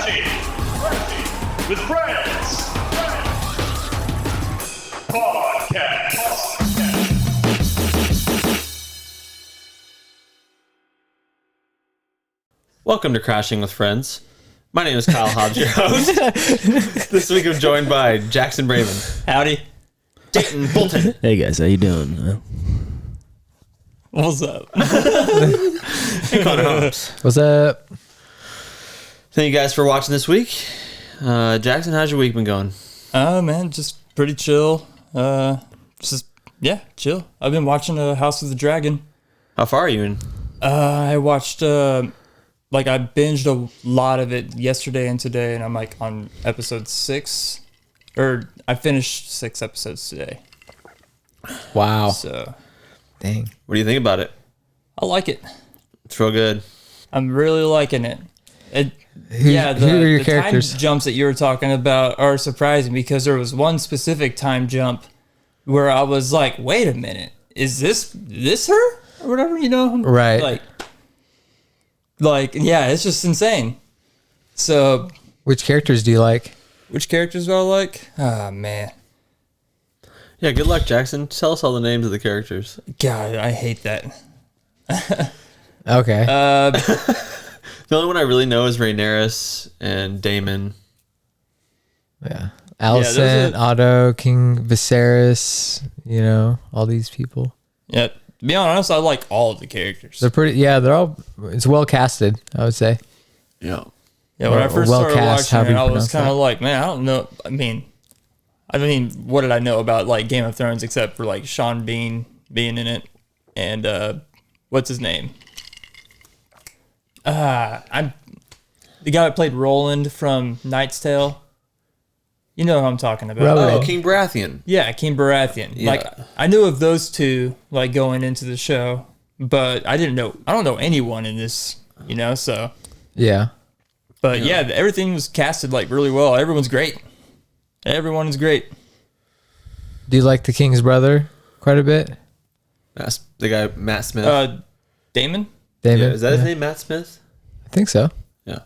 Crashing with Friends Podcast. Welcome to Crashing with Friends. My name is Kyle Hobbs, your host. This week I'm joined by Jackson Brayman. Howdy. Dayton Bolton. Hey guys, how you doing? What's up? And Connor Hobbs. What's up? Thank you guys for watching this week. Jackson, how's your week been going? Man, just pretty chill. Chill. I've been watching House of the Dragon. How far are you in? I watched, I binged a lot of it yesterday and today, and I'm like on episode 6. Or I finished 6 episodes today. Wow. So, Dang. What do you think about it? I like it. It's real good. I'm really liking it. Who are your characters? Time jumps that you were talking about are surprising because there was one specific time jump where I was like, wait a minute, is this her? Or whatever, you know? Right. Yeah, it's just insane. So, Which characters do you like? which characters do I like? Oh, man. Yeah, good luck, Jackson. Tell us all the names of the characters. God, I hate that. Okay. The only one I really know is Rhaenyra and Daemon. Yeah. Alicent, are- Otto, King Viserys, all these people. Yeah, to be honest, I like all of the characters. They're it's well casted, I would say. Yeah. Yeah, when I first well started cast, watching it, however you I was pronounce kind of that. like, man, I don't know. I mean, what did I know about like Game of Thrones except for like Sean Bean being in it and what's his name? I'm the guy that played Roland from Knight's Tale. You know who I'm talking about. Roland. Oh, King Baratheon. Yeah, King Baratheon. Yeah. Like I knew of those two like going into the show, but I don't know anyone in this, so Yeah. but yeah, everything was casted like really well. Everyone's great. Everyone is great. Do you like the King's brother quite a bit? That's the guy, Matt Smith. Damon? David? Yeah, is that his name, Matt Smith? I think so. Yeah.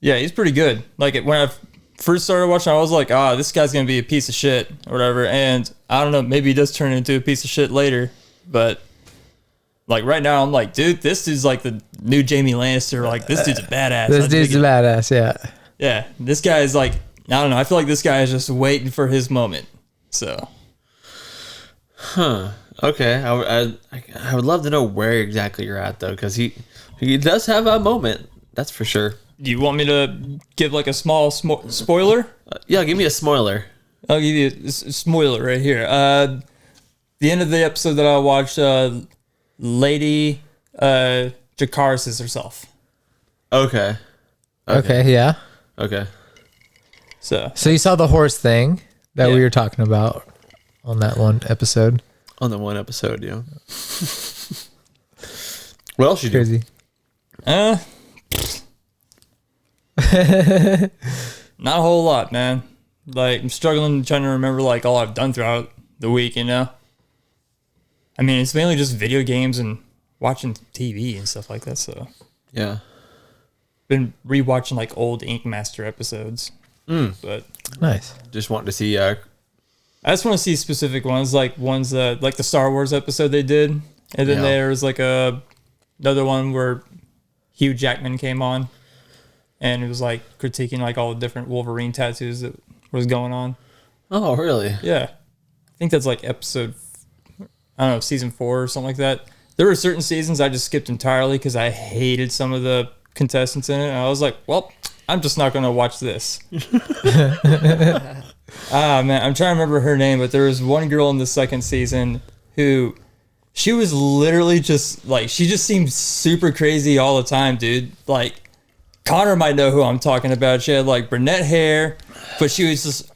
Yeah, he's pretty good. Like when I first started watching, I was like, this guy's gonna be a piece of shit or whatever. And I don't know, maybe he does turn into a piece of shit later. But like right now, I'm like, dude, this dude's like the new Jamie Lannister. Like this dude's a badass. This dude's a badass, yeah. Yeah, this guy is like, I don't know. I feel like this guy is just waiting for his moment. So. Huh. Okay. I would love to know where exactly you're at though, because he does have a moment. That's for sure. Do you want me to give like a small spoiler? Yeah, give me a spoiler. I'll give you a spoiler right here. The end of the episode that I watched, Lady Jakaris herself. Okay. Okay, yeah. Okay. So So you saw the horse thing that Yeah. we were talking about on that one episode. On the one episode, yeah. What else you do? Crazy. not a whole lot, man. Like I'm struggling trying to remember like all I've done throughout the week, I mean, it's mainly just video games and watching TV and stuff like that. So Yeah. been rewatching like old Ink Master episodes. But Nice. Just wanting to see. I just want to see specific ones, like like the Star Wars episode they did, and then Yeah. there was like another one where Hugh Jackman came on, and it was like critiquing like all the different Wolverine tattoos that was going on. Oh, really? Yeah, I think that's like episode, I don't know, season 4 or something like that. There were certain seasons I just skipped entirely because I hated some of the contestants in it, and I was like, well, I'm just not going to watch this. Man, I'm trying to remember her name, but there was one girl in the second season who she was literally just like, she just seemed super crazy all the time, dude. Like, Connor might know who I'm talking about. She had like brunette hair, but she was just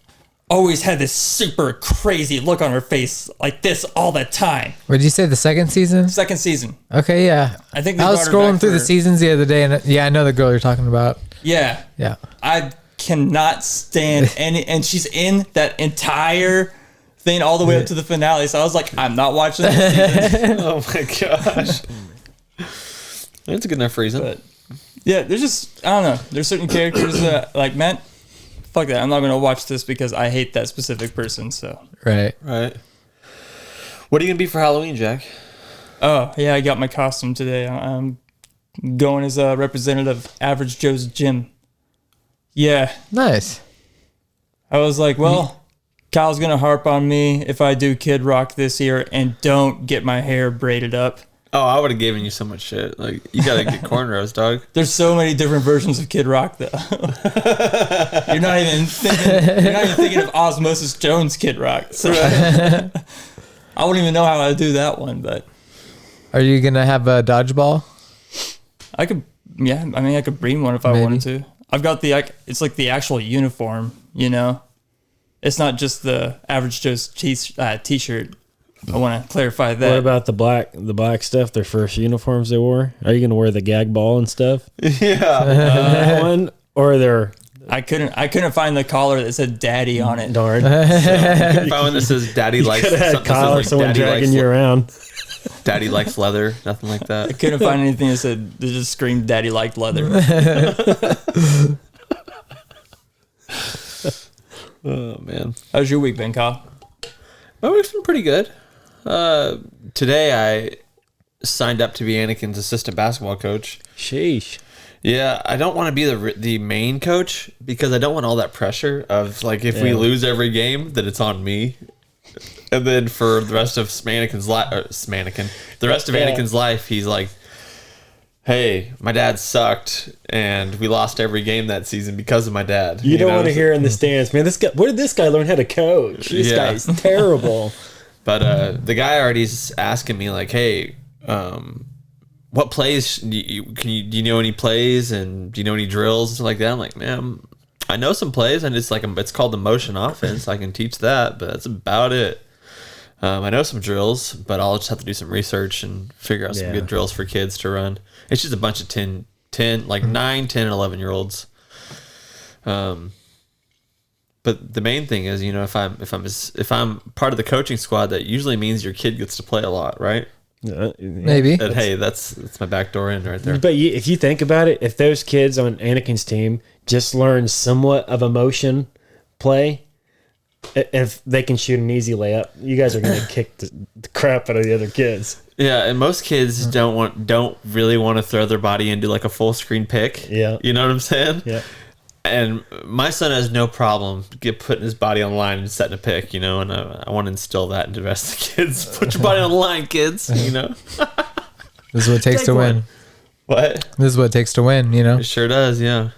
always had this super crazy look on her face like this all the time. What did you say, the second season? Second season. Okay, yeah. I think they I was brought her scrolling back through the for- seasons the other day, and yeah, I know the girl you're talking about. Yeah. Yeah. I cannot stand any, and she's in that entire thing all the way up to the finale. So I was like, I'm not watching this season. Oh my gosh. That's a good enough reason. But Yeah, there's just, I don't know. There's certain characters that, like, man, fuck that. I'm not going to watch this because I hate that specific person, so. Right. Right. What are you going to be for Halloween, Jack? Oh, yeah, I got my costume today. I'm going as a representative of Average Joe's Gym. Yeah. Nice. I was like, well, Kyle's going to harp on me if I do Kid Rock this year and don't get my hair braided up. Oh, I would have given you so much shit. Like, you got to get cornrows, dog. There's so many different versions of Kid Rock, though. You're not even thinking of Osmosis Jones Kid Rock. So I wouldn't even know how to do that one, but Are you gonna have a dodgeball? I could. Yeah, I mean, I could bring one if I Maybe. wanted to. I've got the. It's like the actual uniform. You know, it's not just the Average Joe's t-shirt. I want to clarify that. What about the black stuff? Their first uniforms they wore. Are you going to wear the gag ball and stuff? Yeah. That one or their I couldn't find the collar that said "Daddy" on it. darn? If I one that says "Daddy likes," Could have had something that Kyle or says, someone "Daddy dragging likes you around. Daddy likes leather," nothing like I that. couldn't find anything that said that just screamed "Daddy liked leather." Oh man, How's your week been, Kyle? my week's been pretty good. Today I signed up to be Anakin's assistant basketball coach. Sheesh. Yeah, I don't want to be the main coach because I don't want all that pressure of like if we lose every game that it's on me. And then for the rest of Anakin's life, the rest of Anakin's life, he's like, "Hey, my dad sucked, and we lost every game that season because of my dad." You don't know? want to hear in the stands, man. This guy. Where did this guy learn how to coach? This Yeah. guy's terrible. But the guy already's asking me like, "Hey, what plays do you know any plays and do you know any drills and stuff like that?" I'm like, "Man, I know some plays, and it's like it's called the motion offense. I can teach that, but that's about it. I know some drills, but I'll just have to do some research and figure out some good drills for kids to run. It's just a bunch of 10 like 9, 10, and 11-year-olds. But the main thing is, you know, if I'm part of the coaching squad, that usually means your kid gets to play a lot, right? Maybe. That hey, that's my back door in right there. But if you think about it, if those kids on Anakin's team just learn somewhat of a motion play, if they can shoot an easy layup, you guys are going to kick the crap out of the other kids. Yeah, and most kids don't really want to throw their body into like a full screen pick. Yeah. You know what I'm saying? Yeah. And my son has no problem putting his body on the line and setting a pick, you know, and I want to instill that into the rest of the kids. Put your body on the line, kids, you know. This is what it takes to win. What? This is what it takes to win, you know? It sure does, yeah.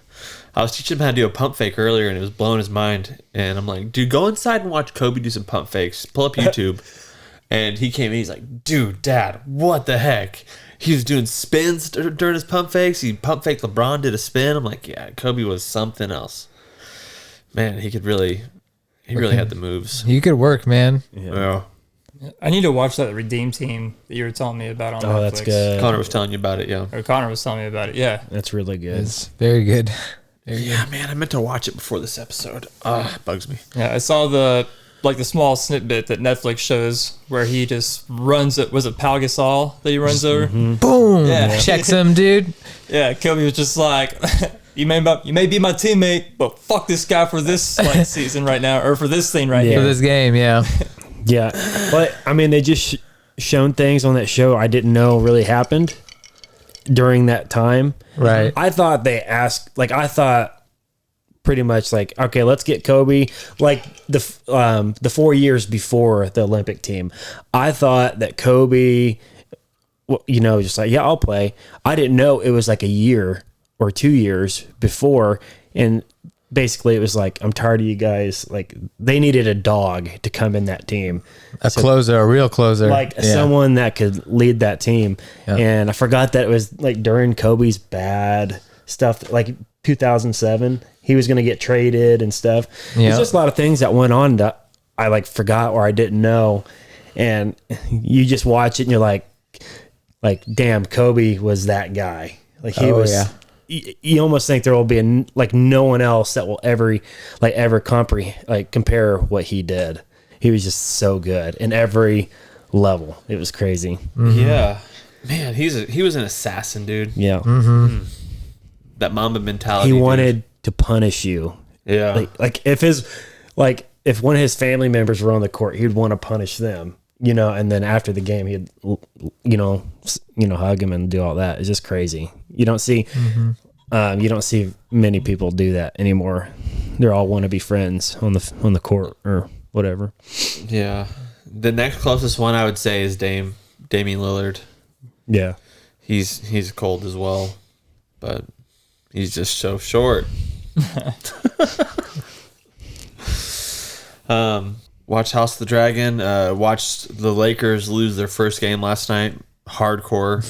I was teaching him how to do a pump fake earlier, and it was blowing his mind. And I'm like, dude, go inside and watch Kobe do some pump fakes. Pull up YouTube. And he came in, he's like, dude, Dad, what the heck? He was doing spins during his pump fakes. He pump faked LeBron, did a spin. I'm like, yeah, Kobe was something else. Man, he really had the moves. You could work, man. Yeah. I need to watch that Redeem Team that you were telling me about on Netflix. Oh, that's good. Connor was telling you about it, yeah. Or Connor was telling me about it. Yeah. That's really good. It's very good. Yeah, man, I meant to watch it before this episode. It bugs me. Yeah, I saw the small snippet that Netflix shows where he just runs it. Was it Pau Gasol that he runs over? Boom. Yeah. Checks him, dude. Yeah, Kobe was just like, you may be my teammate, but fuck this guy for this like season right now, or for this thing right For here. this game, yeah. Yeah. But, I mean, they just shown things on that show I didn't know really happened during that time. Right. I thought they asked, I thought pretty much like, okay, let's get Kobe, like the 4 years before the Olympic team. I thought that Kobe, you know, just like, yeah, I'll play. I didn't know it was like a year or 2 years before. And basically it was like, I'm tired of you guys. Like, they needed a dog to come in that team. A real closer. Like Yeah. someone that could lead that team. Yeah. And I forgot that it was like during Kobe's bad stuff, like 2007, he was going to get traded and stuff. Yeah. There's just a lot of things that went on that I like forgot or I didn't know. And you just watch it and you're like, damn, Kobe was that guy. Like he was, yeah. you almost think there will be no one else that will ever compare what he did. He was just so good in every level. It was crazy. Yeah. Man, he was an assassin, dude. Yeah. that Mamba mentality. He dude. wanted to punish you. Yeah. If one of his family members were on the court, he'd want to punish them, and then after the game, he'd, hug him and do all that. It's just crazy. You don't see many people do that anymore. They're all want to be friends on the court or whatever. Yeah. The next closest one I would say is Damian Lillard. Yeah. He's cold as well, but he's just so short. Watched House of the Dragon. Watched the Lakers lose their first game last night. Hardcore.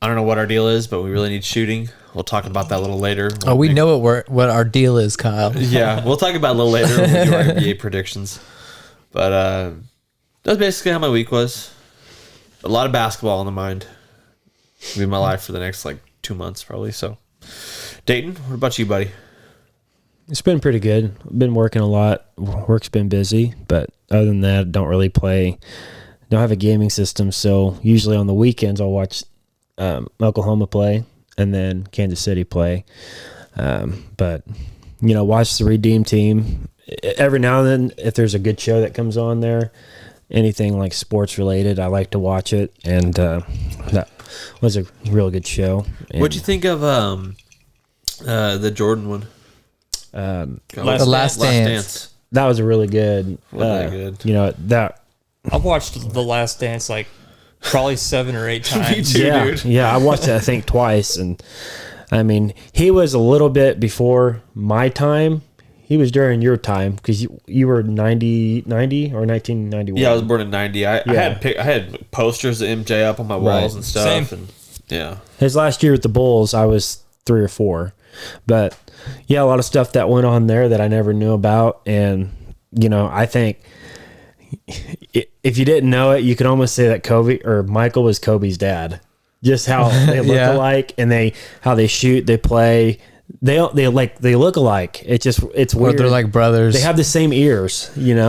I don't know what our deal is, but we really need shooting. We'll talk about that a little later. Oh, we know what our deal is, Kyle. Yeah, we'll talk about it a little later when we do our NBA predictions. But that's basically how my week was. A lot of basketball on the mind. It'll be my life for the next 2 months probably. So, Dayton, what about you, buddy? It's been pretty good. Been working a lot. Work's been busy, but other than that, don't really play. Don't have a gaming system, so usually on the weekends I'll watch Oklahoma play and then Kansas City play. But watch the Redeem Team every now and then. If there's a good show that comes on there, anything like sports related, I like to watch it, and that was a real good show. What'd you think of the Jordan one? The Last Dance. That was a really good. Wasn't that good? I've watched The Last Dance probably 7 or 8 times. Me too, Yeah, dude. yeah. I watched it I think twice, and I mean he was a little bit before my time. He was during your time because you were 90 or 1991. Yeah, I was born in '90. I had posters of MJ up on my walls Right. and stuff. Same. And yeah, His last year with the Bulls, I was 3 or 4, but yeah, a lot of stuff that went on there that I never knew about, and I think if you didn't know it, you could almost say that Kobe or Michael was Kobe's dad. Just how they look Yeah. alike, and how they shoot, they play. They look alike. It's Or weird. they're like brothers. They have the same ears, it's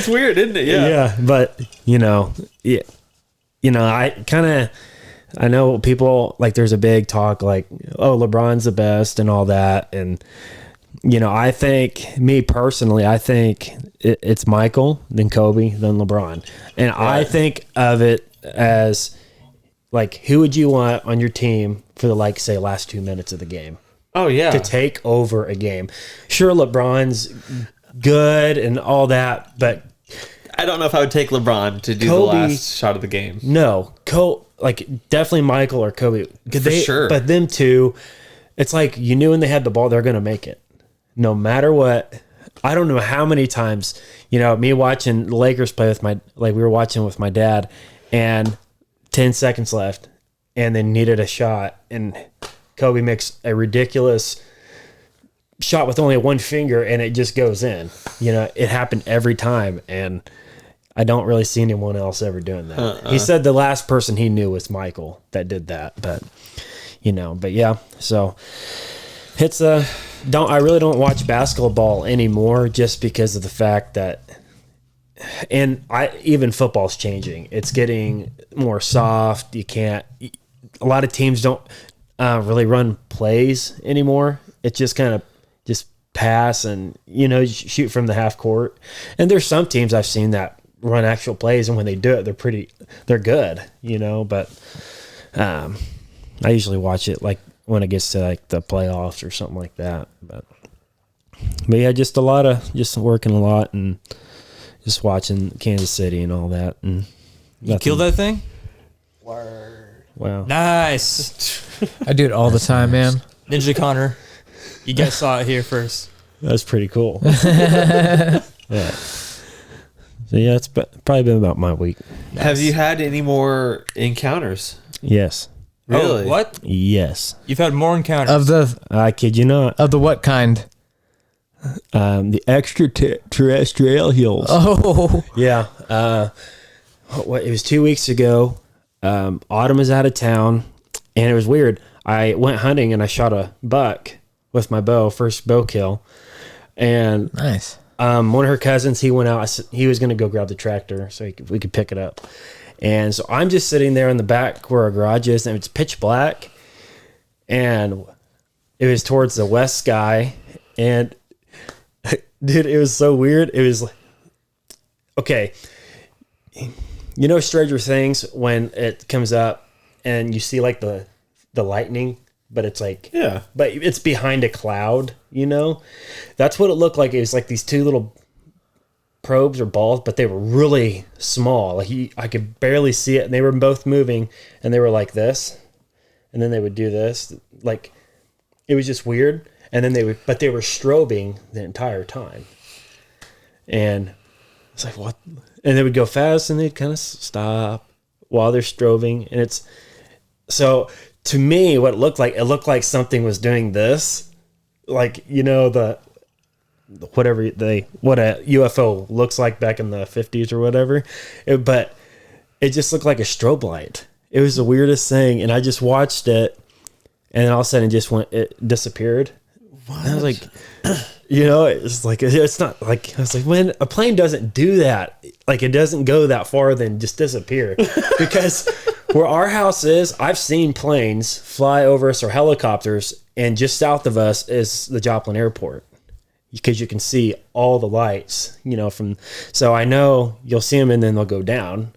weird, isn't it? Yeah. Yeah, but I know people there's a big talk LeBron's the best and all that, and I think me personally, I think it's Michael, then Kobe, then LeBron, and I think of it as who would you want on your team for the say last 2 minutes of the game Oh yeah. to take over a game? Sure, LeBron's good and all that, but I don't know if I would take LeBron to do Kobe- the last shot of the game. no, definitely Michael or Kobe. For sure. But them two, it's you knew when they had the ball, they're going to make it. No matter what. I don't know how many times, me watching the Lakers play with we were watching with my dad, and 10 seconds left, and they needed a shot, and Kobe makes a ridiculous shot with only one finger, and it just goes in. It happened every time, and I don't really see anyone else ever doing that. He said the last person he knew was Michael that did that, but yeah. So it's I really don't watch basketball anymore just because of the fact that, and even football's changing. It's getting more soft. A lot of teams don't really run plays anymore. It's just kind of just pass and shoot from the half court. And there's some teams I've seen that run actual plays, and when they do it, they're good, but I usually watch it when it gets to the playoffs or something like that. But yeah, just working a lot and just watching Kansas City and all that. And You killed that thing? wow. Nice. I do it all the time, man. Ninja Connor. You guys saw it here first. That's pretty cool. Yeah. So yeah, it's probably been about my week. Have you had any more encounters? Yes. Really? Oh, what? Yes. You've had more encounters. Of the I kid you not. what kind? The extraterrestrial hills. Oh, Yeah. It was 2 weeks ago. Autumn was out of town, and it was weird. I went hunting and I shot a buck with my bow, first bow kill. And nice. one of her cousins, he went out. He was going to go grab the tractor so we could pick it up. And so I'm just sitting there in the back where our garage is, and it's pitch black. and it was towards the west sky, and dude, it was so weird. It was like, okay, you know Stranger Things when it comes up and you see like the lightning, but it's like but it's behind a cloud. You know, that's what it looked like. It was like these two little probes or balls, but they were really small. Like I could barely see it, and they were both moving, and they were like this, and then they would do this, like it was just weird. And then they were strobing the entire time, and it's like what? And they would go fast, and they'd kind of stop while they're strobing, and it's so to me what it looked like something was doing this, like you know what a UFO looks like back in the 50s or whatever, but it just looked like a strobe light. It was the weirdest thing, and I just watched it, and all of a sudden it disappeared. And I was like, you know, it's like, it's not like, I was like, when a plane doesn't do that, like it doesn't go that far, then just disappear. Because where our house is, I've seen planes fly over us or helicopters, and just south of us is the Joplin Airport. Because you can see all the lights, you know, so I know you'll see them and then they'll go down.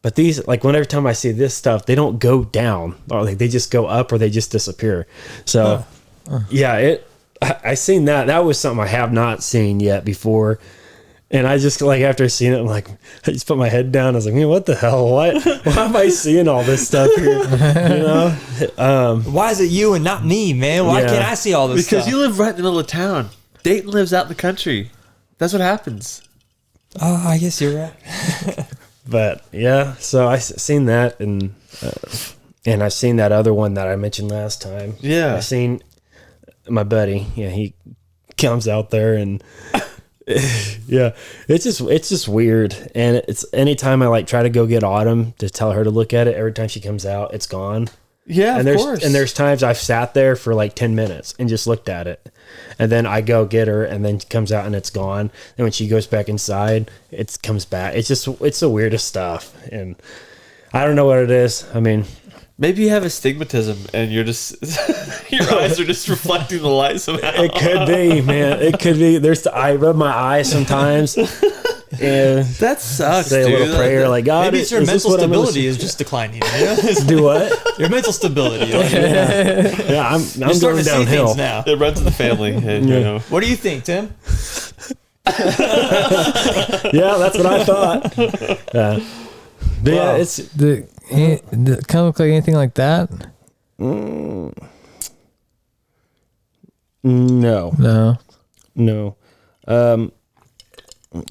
But these, like, whenever time I see this stuff, they don't go down, or like they just go up or they just disappear. So, yeah, I seen that. That was something I have not seen yet before. And I just, like, after seeing it, I'm like, I just put my head down. I was like, man, what the hell? Why am I seeing all this stuff here? You know? Why is it you and not me, man? Why can't I see all this Because stuff? you live right in the middle of town. Dayton lives out in the country. That's what happens. Oh, I guess you're right. But yeah, so I seen that, and I've seen that other one that I mentioned last time. Yeah. I seen my buddy. Yeah, he comes out there, and yeah, it's just weird. And it's anytime I like try to go get Autumn to tell her to look at it, every time she comes out, it's gone. Yeah, and of course. And there's times I've sat there for like 10 minutes and just looked at it. And then I go get her, and then she comes out and it's gone. And when she goes back inside, it comes back. It's the weirdest stuff. And I don't know what it is. I mean, maybe you have astigmatism and you're just your eyes are just reflecting the light somehow. it could be, man. It could be. I rub my eyes sometimes. And that sucks. say a dude. little prayer, like God. Maybe it's your is this mental what I'm gonna stability is just declining. You know? do what? Your mental stability. Like, Yeah, I'm you're starting going to see downhill. things now. It runs in the family. And, you know. What do you think, Tim? Yeah, that's what I thought. But yeah, it's The kind of look like anything like that? no, No.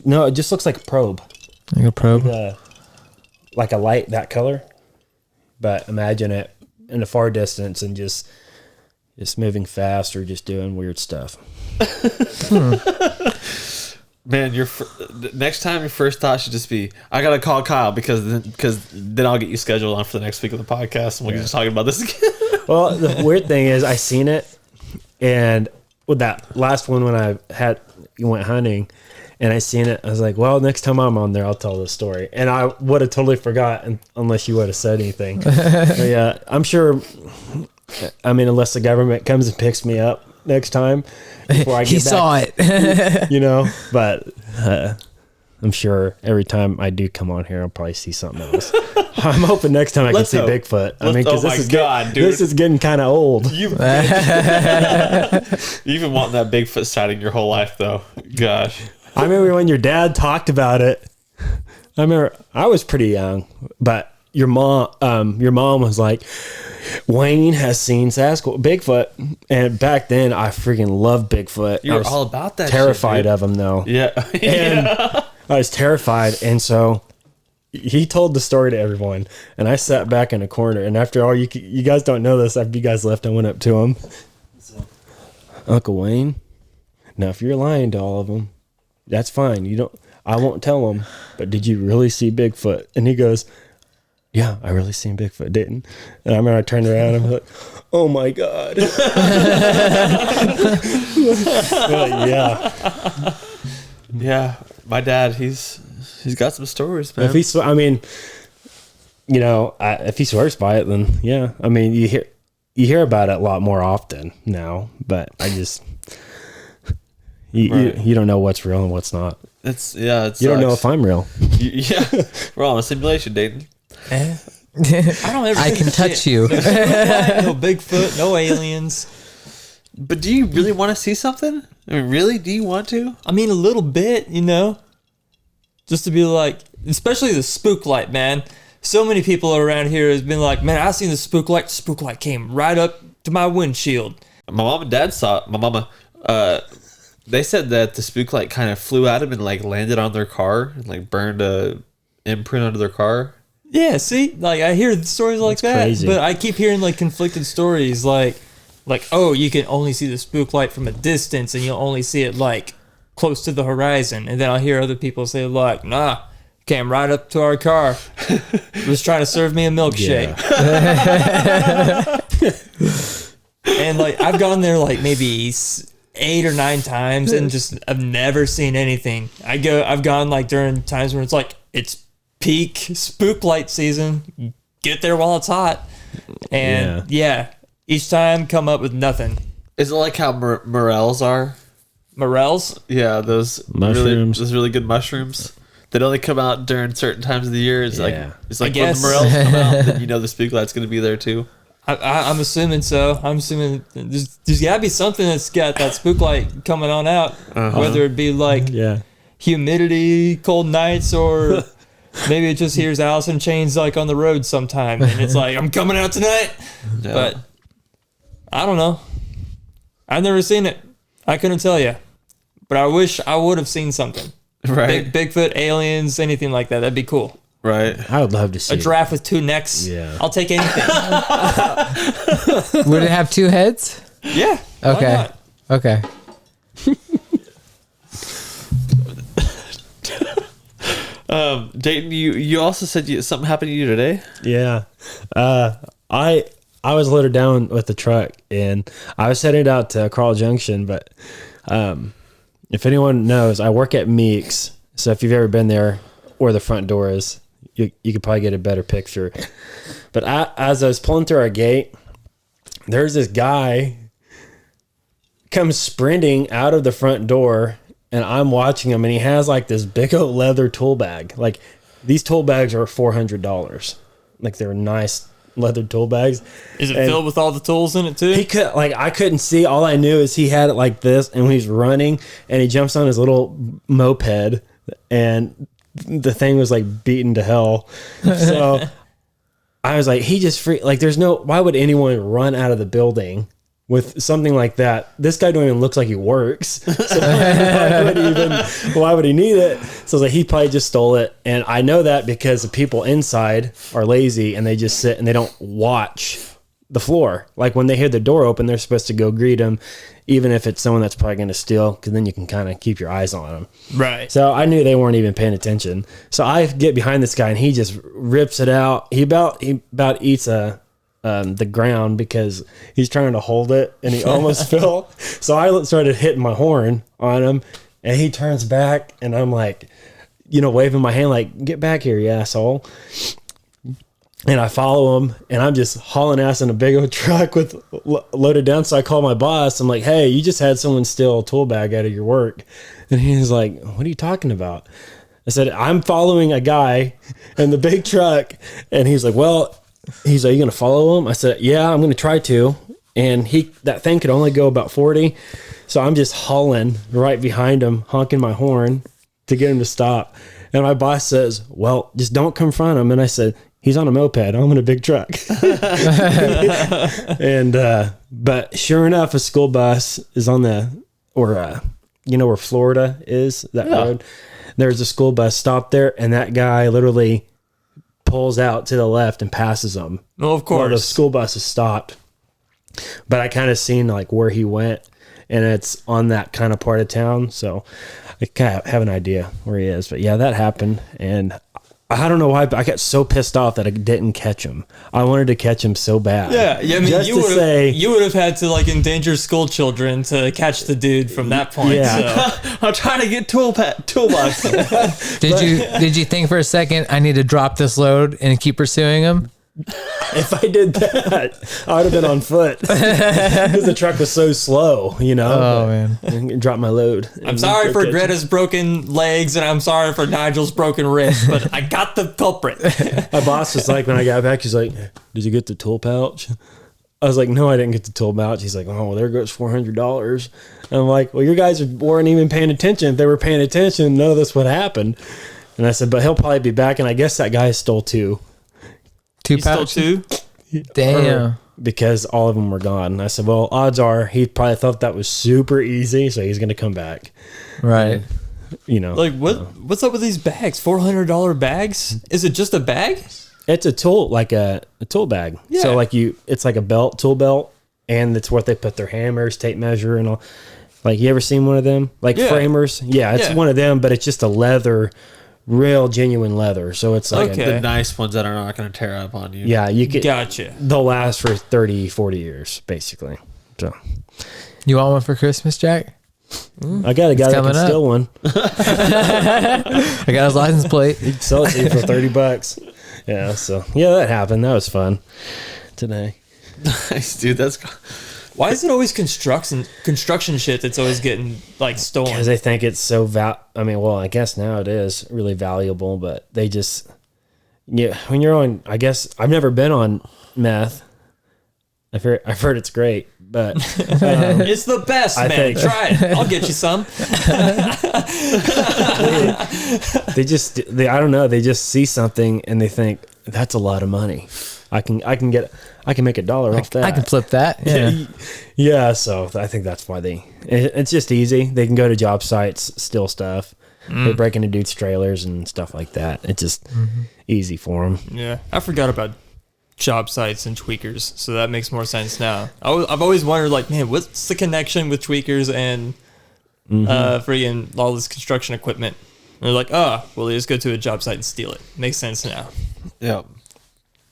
no. It just looks like a probe. Like a probe? Like a light that color, but imagine it in the far distance and just moving fast or just doing weird stuff. Man, next time your first thought should just be, I gotta call Kyle because then I'll get you scheduled on for the next week of the podcast and we'll get just talking about this again. Well, the weird thing is I seen it, and with that last one when you went hunting, and I seen it, I was like, well, next time I'm on there, I'll tell this story. And I would have totally forgot unless you would have said anything. But yeah, I'm sure. I mean, unless the government comes and picks me up next time before I get He back, saw it. you know. But I'm sure every time I do come on here, I'll probably see something else. I'm hoping next time I Let's can see hope. Bigfoot. I mean, because Oh my God, dude. this is getting kind of old. You've been wanting that Bigfoot sighting your whole life, though. Gosh. I remember when your dad talked about it. I remember I was pretty young, but your mom was like, Wayne has seen Bigfoot, and back then I freaking loved Bigfoot. You I were was all about that. terrified shit, of him though. Yeah. And I was terrified, and so he told the story to everyone, and I sat back in a corner. And after all, you guys don't know this. After you guys left, I went up to him, Uncle Wayne. Now, if you're lying to all of them, that's fine. I won't tell them. But did you really see Bigfoot? And he goes, yeah, I really seen Bigfoot, didn't? And I remember I turned around and I'm like, oh my God. Yeah. Yeah. My dad, he's got some stories, man. If if he swears by it, then yeah. I mean, you hear, you hear about it a lot more often now, but I just you don't know what's real and what's not. It's You don't know if I'm real. Yeah, we're all in a simulation, Dayton. I don't ever. I can touch you. No Bigfoot, no aliens. But do you really want to see something? I mean, really? Do you want to? I mean, a little bit, just to be like, especially the spook light, man. So many people around here has been like, man, I seen the spook light. The spook light came right up to my windshield. My mom and dad saw it. My mama, they said that the spook light kind of flew at them and like landed on their car and like burned a imprint onto their car. Yeah, see, like I hear stories like that, crazy. but I keep hearing like conflicted stories, like oh, you can only see the spook light from a distance, and you'll only see it like close to the horizon, and then I'll hear other people say like, nah, came right up to our car, was trying to serve me a milkshake, and like I've gone there like maybe 8 or 9 times, and just I've never seen anything. I've gone like during times when it's like it's peak spook light season. Get there while it's hot, and yeah, each time come up with nothing. Is it like how morels are? Morels? Yeah, those Mushrooms. really good mushrooms. They only come out during certain times of the year. It's like Yeah. it's like I when the guess. morels come out, then you know the spook light's going to be there too. I'm assuming so. I'm assuming there's got to be something that's got that spook light coming on out, whether it be like humidity, cold nights, or maybe it just hears Alice in Chains like on the road sometime, and it's like, I'm coming out tonight. Yeah. But I don't know. I've never seen it. I couldn't tell you. But I wish I would have seen something. Right, Bigfoot, aliens, anything like that. That'd be cool. right. I would love to see A giraffe with 2 necks. Yeah. I'll take anything. Would it have 2 heads? Yeah. Why Okay. not? Okay. Dayton, you also said something happened to you today. Yeah. I was loaded down with the truck and I was headed out to Carl Junction, but if anyone knows, I work at Meeks. So if you've ever been there where the front door is, you could probably get a better picture. But as I was pulling through our gate, there's this guy comes sprinting out of the front door, and I'm watching him, and he has like this big old leather tool bag. Like these tool bags are $400. Like they're nice leather tool bags. Is it And filled with all the tools in it too? he could I couldn't see. All I knew is he had it like this, and when he's running, and he jumps on his little moped, and the thing was like beaten to hell. So I was like, he just why would anyone run out of the building with something like that? This guy don't even look like he works. So why would he need it? So I was like, he probably just stole it. And I know that because the people inside are lazy and they just sit and they don't watch the floor. Like when they hear the door open, they're supposed to go greet him, even if it's someone that's probably going to steal, because then you can kind of keep your eyes on them. Right. So I knew they weren't even paying attention. So I get behind this guy and he just rips it out. He about eats the ground because he's trying to hold it and he almost fell. So I started hitting my horn on him and he turns back and I'm like, waving my hand like, get back here, you asshole. And I follow him and I'm just hauling ass in a big old truck with loaded down. So I call my boss. I'm like, hey, you just had someone steal a tool bag out of your work. And he's like, what are you talking about? I said, I'm following a guy in the big truck. And he's like, he's like, are you going to follow him? I said, yeah, I'm going to try to. And that thing could only go about 40. So I'm just hauling right behind him, honking my horn to get him to stop. And my boss says, well, just don't confront him. And I said, he's on a moped. I'm in a big truck. But sure enough, a school bus is on where Florida is, that road. There's a school bus stopped there, and that guy literally pulls out to the left and passes them. Well, of While the course. school bus is stopped. But I kind of seen like where he went, and it's on that kind of part of town. So I kind of have an idea where he is. But yeah, that happened. And I don't know why, but I got so pissed off that I didn't catch him. I wanted to catch him so bad. Yeah, I mean, Just you would have had to like endanger school children to catch the dude from that point. Yeah. So. I'm trying to get toolbox. Did you think for a second I need to drop this load and keep pursuing him? If I did that, I would have been on foot because the truck was so slow, you know. Oh man. Drop my load. I'm sorry for Greta's broken legs, and I'm sorry for Nigel's broken wrist, but I got the culprit. My boss was like, when I got back, she's like, "Did you get the tool pouch?" I was like, "No, I didn't get the tool pouch." He's like, "Oh, well, there goes $400." I'm like, "Well, your guys weren't even paying attention. If they were paying attention, none of this would happen." And I said, "But he'll probably be back." And I guess that guy stole two. Two You still pouches. two? Damn. Because all of them were gone. And I said, "Well, odds are he probably thought that was super easy, so he's going to come back." Right. You know, Like, what's up with these bags? $400 bags? Is it just a bag? it's a tool, like a tool bag. Yeah. So like it's like a belt, tool belt, and it's what they put their hammers, tape measure, and all. Like, you ever seen one of them? Like Yeah. framers? Yeah, it's Yeah. one of them, but it's just a leather, real genuine leather. So it's like, Okay. The nice ones that are not going to tear up on you. yeah, you could. Gotcha. They'll last for 30, 40 years, basically. So You want one for Christmas, Jack? I got a guy that coming can up. steal one. I got his license plate. He'd sell it to you for $30. Yeah, so yeah, that happened. That was fun today. Nice, dude. That's Why is it always construction shit that's always getting like stolen? Because they think it's so I mean, well, I guess now it is really valuable, but they just, yeah, when you're on, I guess I've never been on meth. I've heard it's great, but It's the best, I man. think- Try it. I'll get you some. they I don't know, they just see something and they think that's a lot of money. I can make $1 off that. I can flip that. Yeah. Yeah, so I think that's why it's just easy. They can go to job sites, steal stuff. They break into dudes' trailers and stuff like that. It's just easy for them. Yeah, I forgot about job sites and tweakers, so that makes more sense now. I've always wondered, like, man, what's the connection with tweakers and freaking all this construction equipment? And they're like, oh, well, they just go to a job site and steal it. Makes sense now. yeah.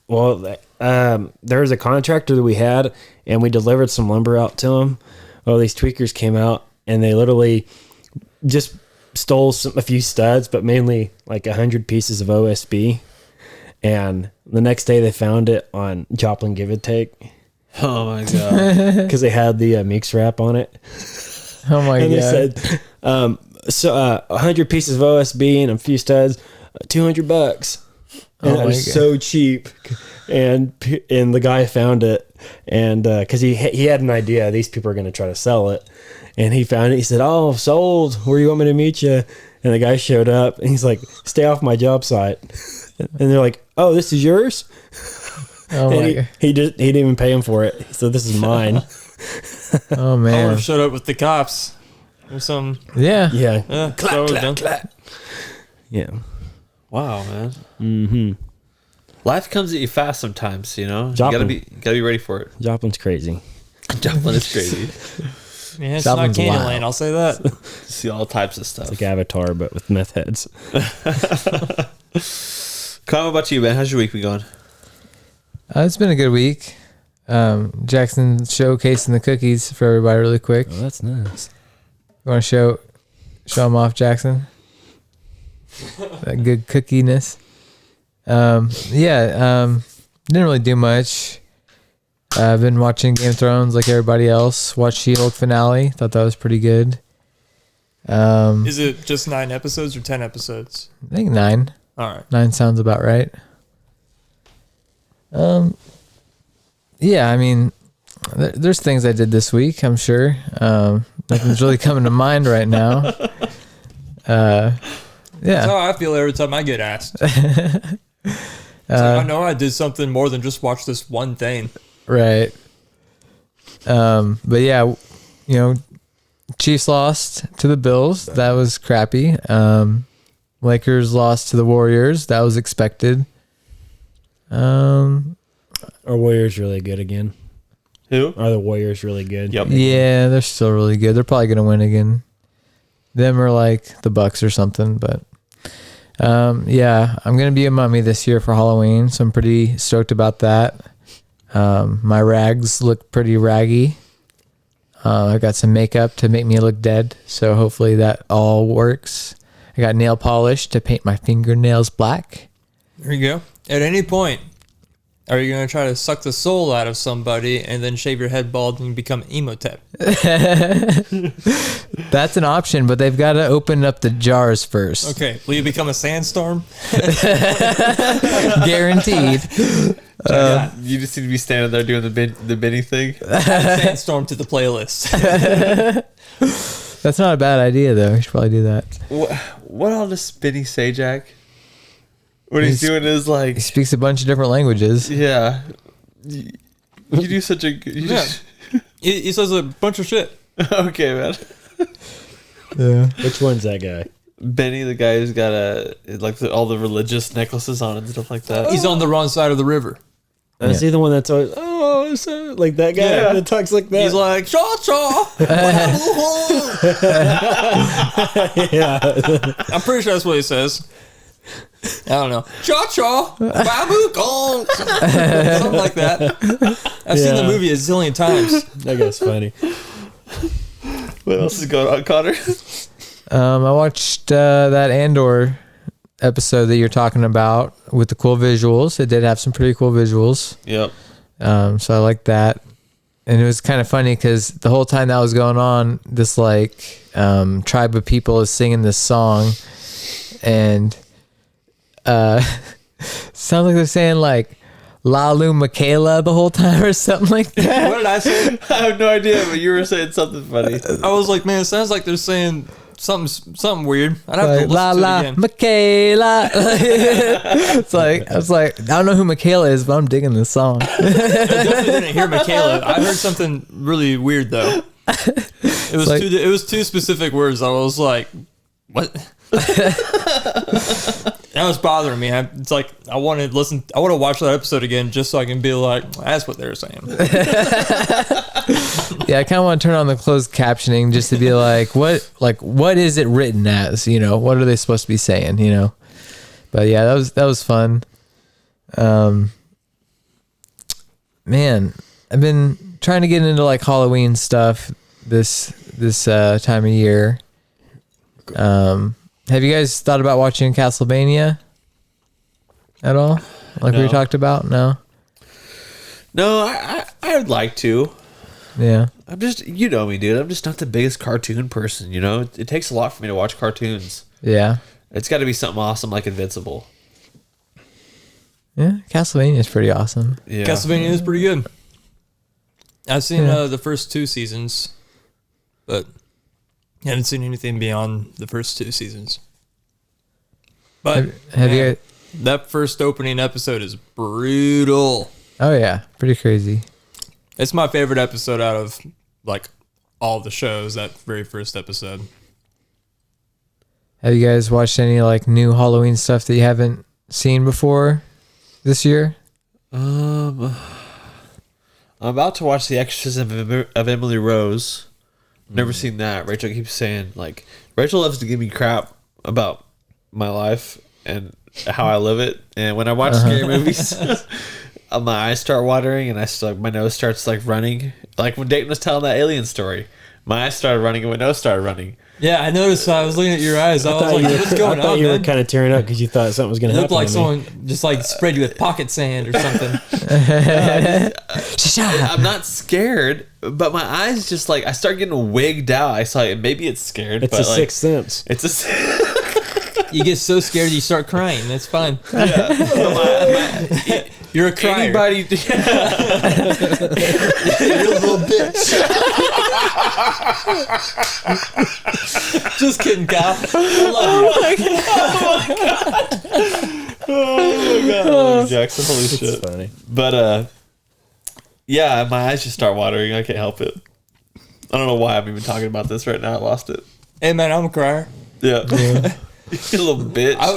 Well, there was a contractor that we had, and we delivered some lumber out to him. Well, these tweakers came out, and they literally just stole a few studs, but mainly like 100 pieces of OSB. And the next day, they found it on Joplin Give and Take Oh my god. because they had the mix wrap on it. Oh my And they god. said, 100 pieces of OSB and a few studs, $200. And Oh it my was God. so cheap. And the guy found it, and because he had an idea, these people are going to try to sell it, and he found it. He said, "Oh, sold. Where you want me to meet you?" And the guy showed up, and he's like, "Stay off my job site." And they're like, "Oh, this is yours?" Oh And my god. he didn't even pay him for it. So this is mine. Oh I would man. have showed up with the cops or some. Yeah. Yeah, Clap. yeah. Wow, man. Mm-hmm. Life comes at you fast sometimes, you know. Joplin. You gotta be ready for it. Joplin's crazy. Joplin is crazy. Man, it's Something's not wild. Candyland, I'll say that. See all types of stuff. Like Avatar, but with meth heads. Kyle, what about you, man? How's your week been going? It's been a good week. Jackson showcasing the cookies for everybody really quick. Oh, that's nice. You want to show them off, Jackson? That good cookiness. Didn't really do much. I've been watching Game of Thrones like everybody else. Watched She-Hulk finale. Thought that was pretty good. Is it just 9 episodes or 10 episodes? I think 9. All right. 9 sounds about right. I mean, there's things I did this week, I'm sure. Nothing's really coming to mind right now. That's how I feel every time I get asked. I know I did something more than just watch this one thing. Right. But yeah, Chiefs lost to the Bills. That was crappy. Lakers lost to the Warriors. That was expected. Are Warriors really good again? Who? Are the Warriors really good? Yep. Yeah, they're still really good. They're probably going to win again. Them are like the Bucks or something, but I'm going to be a mummy this year for Halloween, so I'm pretty stoked about that. My rags look pretty raggy. I got some makeup to make me look dead, so hopefully that all works. I got nail polish to paint my fingernails black. There you go. At any point, Are you gonna try to suck the soul out of somebody and then shave your head bald and become Emotep? That's an option, but they've got to open up the jars first. Okay, will you become a sandstorm? Guaranteed. You just need to be standing there doing the Benny thing. Add sandstorm to the playlist. That's not a bad idea, though. You should probably do that. What all does Benny say, Jack? What he's doing is like, He speaks a bunch of different languages. yeah. You do such a good. Yeah. He says a bunch of shit. Okay, man. Yeah. Which one's that guy? Benny, the guy who's got all the religious necklaces on and stuff like that. He's on the wrong side of the river. Is he the one that's always so like that guy Yeah. that talks like that? He's like, cha cha. yeah. I'm pretty sure that's what he says. I don't know. Cha cha. Babu gong. Something like that. I've seen the Yeah. movie a zillion times. That guy's funny. What else is going on, Connor? I watched that Andor episode that you're talking about with the cool visuals. It did have some pretty cool visuals. Yep. So I like that. And it was kind of funny because the whole time that was going on, this tribe of people is singing this song, and sounds like they're saying like Lalu Michaela the whole time or something like that. What did I say? I have no idea, but you were saying something funny. I was like, man, it sounds like they're saying something weird. I'd have Like, to listen la to it la again. Michaela. It's like I was like, I don't know who Michaela is, but I'm digging this song. I definitely didn't hear Michaela. I heard something really weird though. It was like- it was two specific words. I was like, what? That was bothering me. It's like I want to watch that episode again just so I can be like, that's what they're saying. Yeah, I kind of want to turn on the closed captioning just to be like, what is it written as? You know, what are they supposed to be saying? You know, but yeah, that was fun. Man, I've been trying to get into like Halloween stuff this time of year. Have you guys thought about watching Castlevania at all? Like we No. talked about? No. No, I would like to. Yeah. I'm just, you know me, dude. I'm just not the biggest cartoon person, you know? It takes a lot for me to watch cartoons. Yeah. It's got to be something awesome like Invincible. Yeah. Castlevania is pretty awesome. Yeah. Castlevania is pretty good. I've seen Yeah. the first two seasons, but I haven't seen anything beyond the first two seasons. But Have you man, guys? that first opening episode is brutal. Oh yeah, pretty crazy. It's my favorite episode out of like all the shows. That very first episode. Have you guys watched any like new Halloween stuff that you haven't seen before this year? I'm about to watch The Exorcism of Emily Rose. Never seen that. Rachel keeps saying, like, Rachel loves to give me crap about my life and how I live it. And when I watch scary movies, my eyes start watering and my nose starts like running. Like when Dayton was telling that alien story, my eyes started running and my nose started running. Yeah, I noticed. I was looking at your eyes. I was like, "What's going I thought on, you were man?" kind of tearing up because you thought something was going It to looked happen. like to someone just like sprayed you with pocket sand or something. I'm not scared, but my eyes just like I start getting wigged out. I saw it. Maybe it's scared. It's but a like, sixth sense. It's a. You get so scared you start crying. That's fine. Yeah. You're a crier. Anybody. You're a little bitch. Just kidding, Kyle. I love you. Jackson, holy shit. It's funny. But yeah, my eyes just start watering. I can't help it. I don't know why I'm even talking about this right now. I lost it. Hey, man, I'm a crier. Yeah. You little bitch. I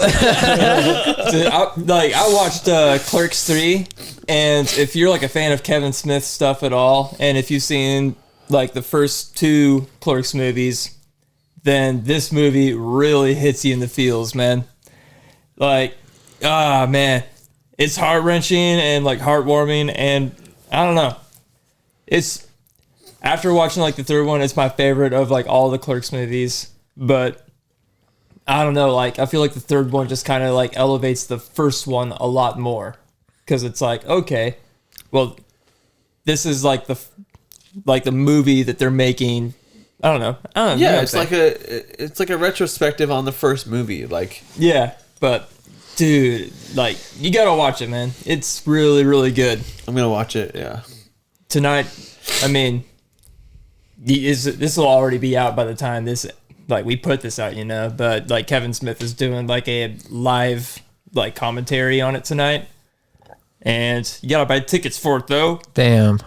watched Clerks 3, and if you're like a fan of Kevin Smith stuff at all, and if you've seen like the first two Clerks movies, then this movie really hits you in the feels, man. Like, man, it's heart-wrenching and like heartwarming, and I don't know. It's after watching like the third one, it's my favorite of like all the Clerks movies, but I don't know, like I feel like the third one just kind of like elevates the first one a lot more because it's like, okay, well, this is like the movie that they're making. I don't know. Yeah, it's like a retrospective on the first movie. Like, yeah, but dude, like, you gotta watch it, man. It's really, really good. I'm gonna watch it. Yeah, Tonight. I mean, this will already be out by the time we put this out, you know. But like Kevin Smith is doing like a live like commentary on it tonight, and you gotta buy tickets for it though. Damn.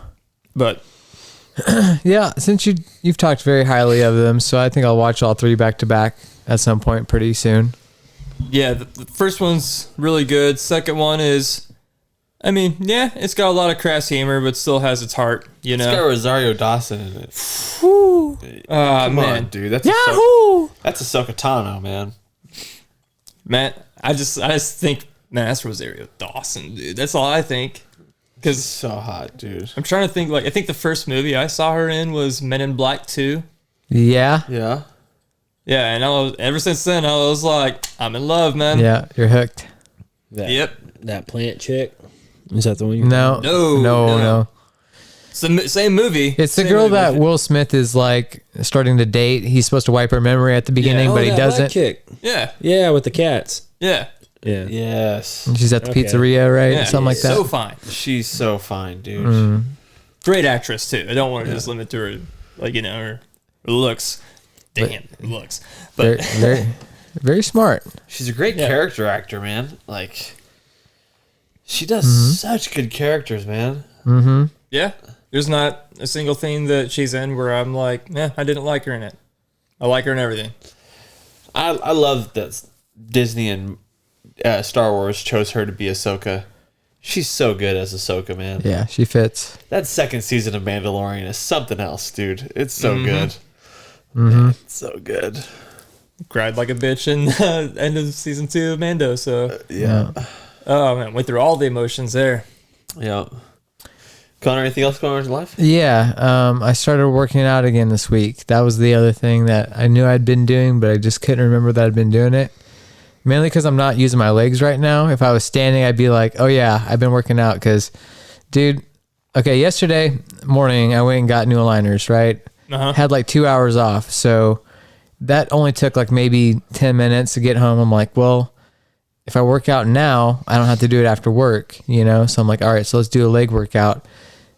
But Yeah, since you've talked very highly of them, so I think I'll watch all 3 back to back at some point pretty soon. yeah, the first one's really good. Second one is, I mean, yeah, it's got a lot of crass humor, but still has its heart, you know. it's got Rosario Dawson in it. Come man, on, dude. That's that's Ahsoka Tano, man. man, I just think, man, that's Rosario Dawson, dude. That's all I think. Because So hot, dude. I'm trying to think, like, I think the first movie I saw her in was Men in Black 2. Yeah. Yeah. Yeah, and ever since then, I was like, I'm in love, man. Yeah, you're hooked. Yep. That plant chick. Is that the one you No. No, No. no. It's the same movie. It's the Same girl movie. that Will Smith is like starting to date. He's supposed to wipe her memory at the beginning, Oh, but he that black doesn't. chick. Yeah, Yeah, with the cats. yeah. Yeah. Yes. She's at the Okay. pizzeria, right? Yeah. Something like that. So fine. She's so fine, dude. Great actress, too. I don't want to just limit to her, like, you know, her looks. Damn, looks. Very, But very, very smart. She's a great Yeah. character actor, man. Like, she does such good characters, man. yeah, there's not a single thing that she's in where I'm like, I didn't like her in it. I like her in everything. I love that Disney and Star Wars chose her to be Ahsoka. She's so good as Ahsoka, man. Yeah, she fits. That second season of Mandalorian is something else, dude. It's so good. Man, it's so good. Cried like a bitch in end of season 2 of Mando, so. Yeah. Oh, man, went through all the emotions there. Yeah. Connor, anything else going on in your life? Yeah, I started working out again this week. That was the other thing that I knew I'd been doing, but I just couldn't remember that I'd been doing it. Mainly because I'm not using my legs right now. If I was standing, I'd be like, oh yeah, I've been working out. Because, dude, okay, yesterday morning, I went and got new aligners, right? Had like 2 hours off. So that only took like maybe 10 minutes to get home. I'm like, well, if I work out now, I don't have to do it after work, you know? So I'm like, all right, so let's do a leg workout.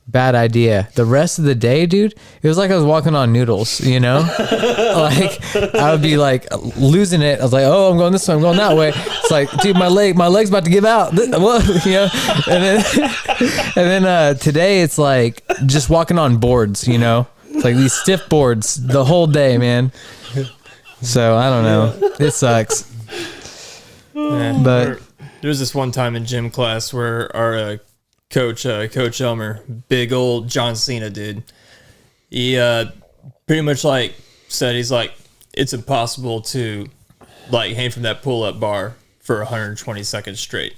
Bad idea. The rest of the day, dude, it was like I was walking on noodles, you know? Like, I would be like losing it. I was like, oh, I'm going this way, I'm going that way. It's like, dude, my leg's about to give out. What? You know? And then today it's like just walking on boards, you know? It's like these stiff boards the whole day, man. So I don't know. It sucks. Yeah. But there was this one time in gym class where our coach Elmer, big old John Cena dude, he pretty much like said, he's like, it's impossible to like hang from that pull-up bar for 120 seconds straight.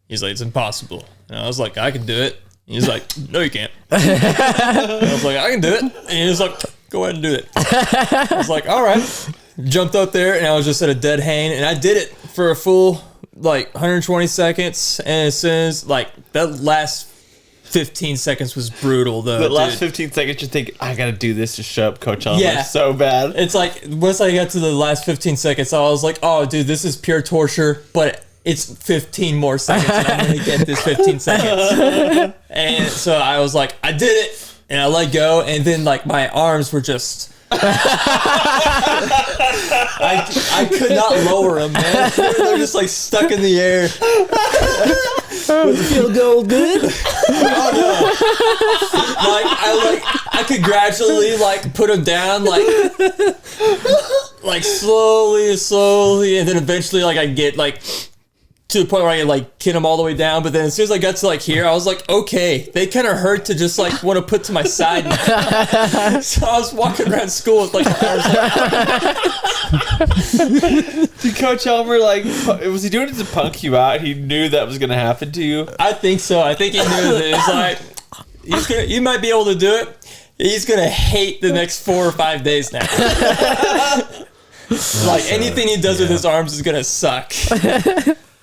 He's like, it's impossible. And I was like, I can do it. And he's like, no, you can't. I was like, I can do it. And he was like, go ahead and do it. I was like, all right. Jumped up there and I was just at a dead hang, and I did it for a full like 120 seconds. And as soon as like that last 15 seconds was brutal though. The last 15 seconds, you think, I gotta do this to show up Coach Elmer Yeah. so bad. It's like once I got to the last 15 seconds, I was like, oh dude, this is pure torture, but it's 15 more seconds and I'm gonna get this 15 seconds. And so I was like, I did it, and I let go, and then like my arms were just I could not lower them, man. They're just like stuck in the air. Was the field goal good? Oh no! I could gradually like put them down, like slowly, and then eventually like I get like to the point where I can like get them all the way down. But then as soon as I got to like here, I was like, okay, they kind of hurt to just like want to put to my side now. So I was walking around school with like my arms like, Did Coach Elmer, like, was he doing it to punk you out? He knew that was gonna happen to you? I think so. I think he knew that. It's like, you might be able to do it. He's gonna hate the next 4 or 5 days now. Like anything he does with his arms is gonna suck.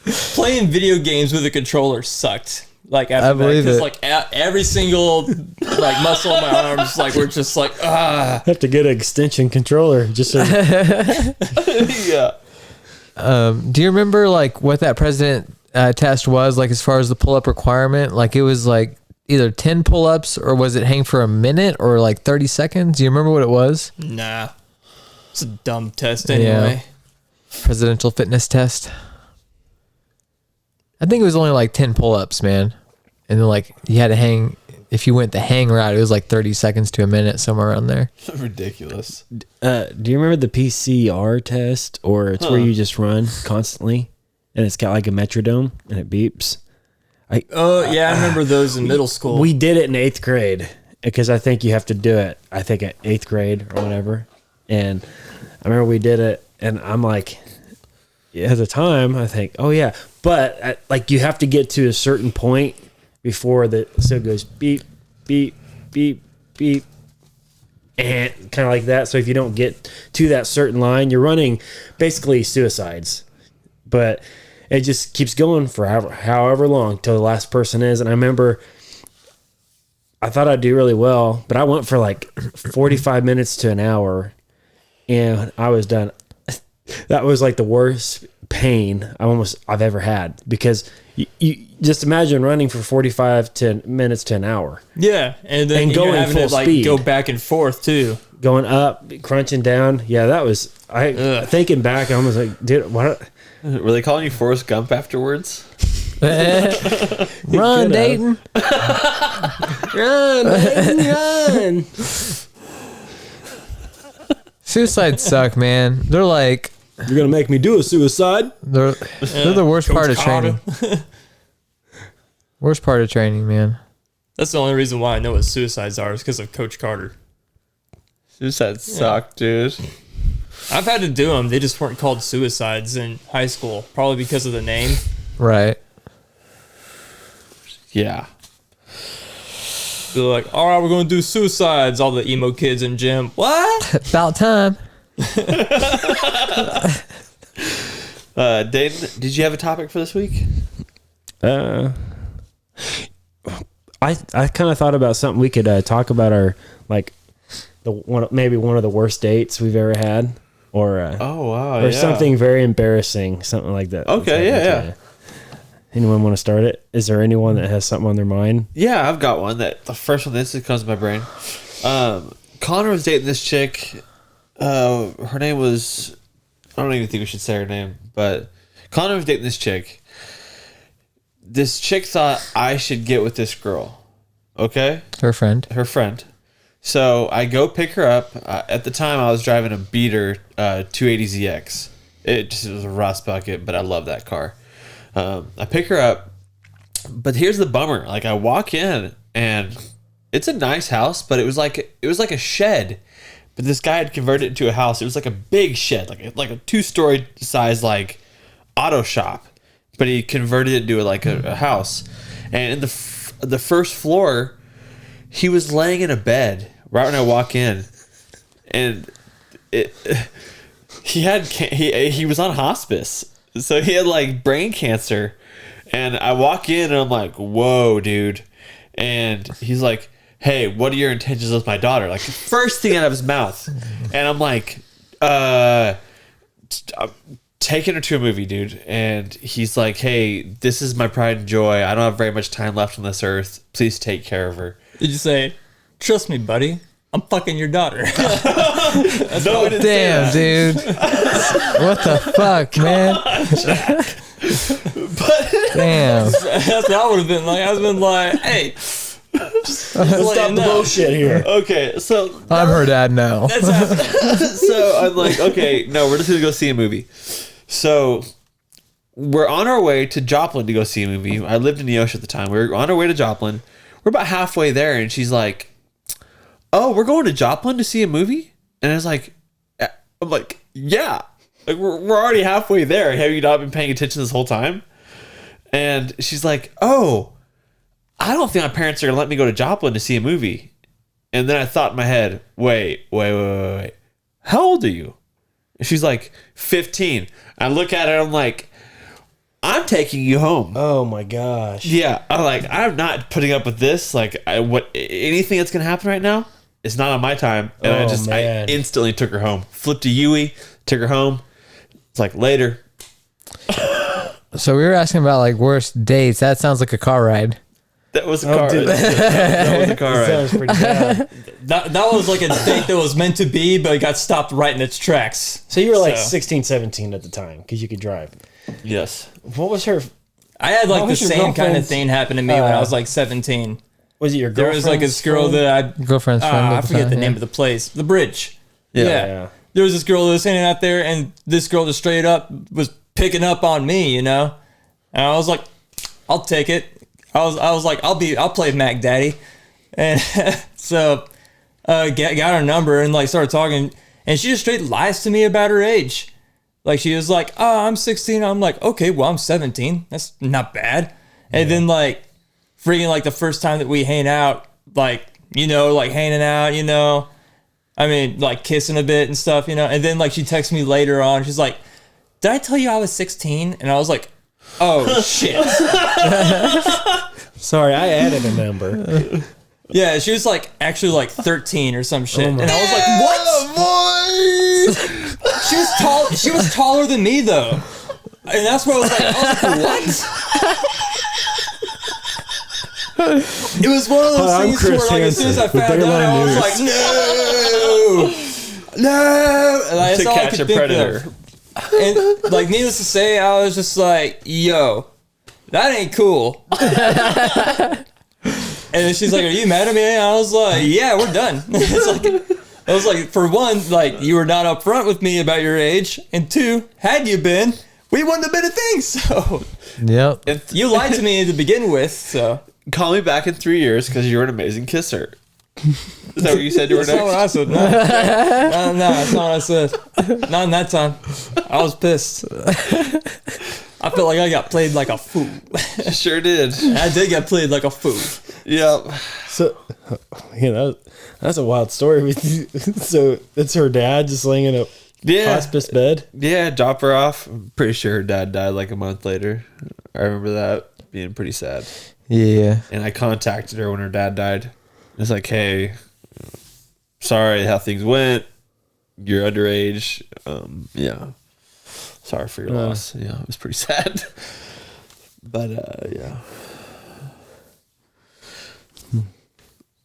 Playing video games with a controller sucked. Like after I believe because it. like every single like muscle in my arms, like we're just like Have to get an extension controller just so. Yeah. Do you remember like what that president test was like as far as the pull-up requirement? Like it was like either 10 pull-ups or was it hang for a minute or like 30 seconds? Do you remember what it was? nah. It's a dumb test anyway. Presidential fitness test. I think it was only like 10 pull-ups, man. And then like you had to hang, if you went the hang route, it was like 30 seconds to a minute, somewhere around there. Ridiculous. Do you remember the PCR test, or it's where you just run constantly, and it's got like a metrodome and it beeps? Oh yeah, I remember those in middle school. We did it in 8th grade because I think you have to do it. I think at 8th grade or whatever. And I remember we did it, and I'm like, at the time, I think, oh yeah, but like you have to get to a certain point before so it goes beep, beep, beep, beep, and kind of like that. So if you don't get to that certain line, you're running basically suicides. But it just keeps going for however long till the last person is. And I remember I thought I'd do really well, but I went for like 45 minutes to an hour, and I was done. That was like the worst pain I've ever had, because you just imagine running for 45 minutes to an hour, yeah, and then and you're going having full to like speed. go back and forth too. going up, crunching down. Yeah, that was thinking back. I was like, dude, what? Were they calling you Forrest Gump afterwards? Run, Dayton. Run, run. Suicides suck, man. They're like You're gonna make me do a suicide. they're the worst part of training. Worst part of training, man. That's the only reason why I know what suicides are, is because of Coach Carter. Suicides suck, dude. I've had to do them. They just weren't called suicides in high school, probably because of the name. Right. Yeah. They're like, all right, we're going to do suicides. All the emo kids in gym. What? About time. Dayton, did you have a topic for this week? I kind of thought about something we could talk about, our maybe one of the worst dates we've ever had, or Oh, wow. or yeah. something very embarrassing, something like that. Okay, yeah. Anyone want to start it? Is there anyone that has something on their mind? Yeah, I've got one. That the first one that instantly comes to my brain. Connor was dating this chick. Her name was, I don't even think we should say her name, but Connor was dating this chick. This chick thought I should get with this girl. Okay? Her friend. Her friend. So I go pick her up. At the time, I was driving a Beater 280ZX. It was a rust bucket, but I love that car. I pick her up, but here's the bummer. Like, I walk in, and it's a nice house, but it was like a shed. But this guy had converted it to a house. It was like a big shed, like a 2-story size like auto shop. But he converted it to a house. And in the first floor, he was laying in a bed right when I walk in, and he was on hospice. So he had like brain cancer, and I walk in and I'm like, whoa, dude. And he's like, hey, what are your intentions with my daughter? Like, first thing out of his mouth. And I'm like, I'm taking her to a movie, dude. And he's like, hey, this is my pride and joy. I don't have very much time left on this earth. Please take care of her. Did you say, trust me, buddy, I'm fucking your daughter? No, Damn, dude. What the fuck, man? Damn. That's what I would have been like. I would have been like, hey, Stop the bullshit here. Okay, so I'm her dad now. so I'm like, okay, no, we're just gonna go see a movie. So we're on our way to Joplin to go see a movie. I lived in Neosho at the time. We were on our way to Joplin. We're about halfway there, and she's like, oh, we're going to Joplin to see a movie? And I was like, I'm like, yeah. Like, we're already halfway there. Have you not been paying attention this whole time? And she's like, oh, I don't think my parents are going to let me go to Joplin to see a movie. And then I thought in my head, wait. How old are you? And she's like, 15. I look at her, I'm like, I'm taking you home. Oh my gosh. Yeah, I'm not putting up with this. Like, anything that's gonna happen right now is not on my time. And I instantly took her home. Flipped a Yui, took her home. It's like later. So we were asking about like worst dates. That sounds like a car ride. That was a car. That was a car ride. Sounds pretty bad. That was like a date that was meant to be, but it got stopped right in its tracks. So you were like 16, 17 at the time because you could drive. Yes. What was her? I had like What the was your same kind of girlfriend's- thing happen to me when I was like 17. Was it your There girlfriend? was like this girl that I Girlfriend's friend. I at the forget time, the yeah. name of the place. The Bridge. Yeah. There was this girl that was hanging out there, and this girl just straight up was picking up on me, And I was like, I'll take it. I was like, I'll play Mac Daddy. And so got her number and like started talking, and she just straight lies to me about her age. Like she was like, oh, I'm 16. I'm like, okay, well, I'm 17. That's not bad. And then like freaking like the first time that we hang out, like hanging out, I mean, like kissing a bit and stuff, and then like she texts me later on. She's like, did I tell you I was 16? And I was like, oh shit. Sorry, I added a number. Yeah, she was like actually like 13 or some shit. And I was like, what? She was taller than me though. And that's what I was like, what? It was one of those I'm things Chris where like as soon as I Hansen with found out, Daylight I was News. like, no. And that's To all I catch could a think predator. of. And like needless to say, I was just like, yo, that ain't cool. And then she's like, are you mad at me? And I was like, yeah, we're done. I was like, for one, like you were not upfront with me about your age, and two, had you been, we wouldn't have been a thing. So Yep. you lied to me to begin with. So Call me back in 3 years because you're an amazing kisser. Is that what you said you were that's not what I next? said. No, that's not what I said. Not in that time. I was pissed. I felt like I got played like a fool. Sure did. I did get played like a fool. Yep. So, that's a wild story. So it's her dad just laying in a Yeah. hospice bed. Yeah, drop her off. I'm pretty sure her dad died like a month later. I remember that being pretty sad. Yeah. And I contacted her when her dad died. It's like, hey, sorry how things went. You're underage. Yeah. Sorry for your loss. Yeah, it was pretty sad. But yeah.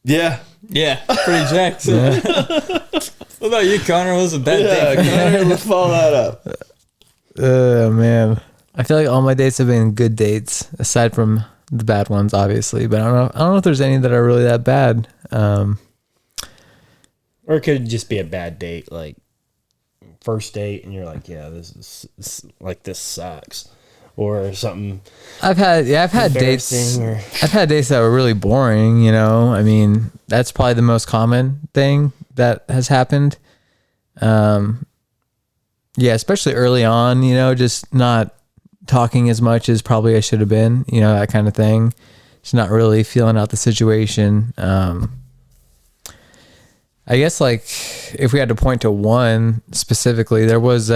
Yeah. Yeah, pretty jacked. What about you, Connor? What was a bad Yeah, day? Connor, let's follow that up. Man. I feel like all my dates have been good dates, aside from the bad ones, obviously. But I don't know if there's any that are really that bad. Or it could just be a bad date, like first date, and you're like, yeah, this sucks. Or something. I've had dates. embarrassing or- I've had dates that were really boring. I mean, that's probably the most common thing that has happened. Yeah, especially early on. Just not talking as much as probably I should have been. That kind of thing. Just not really feeling out the situation. I guess like if we had to point to one specifically, there was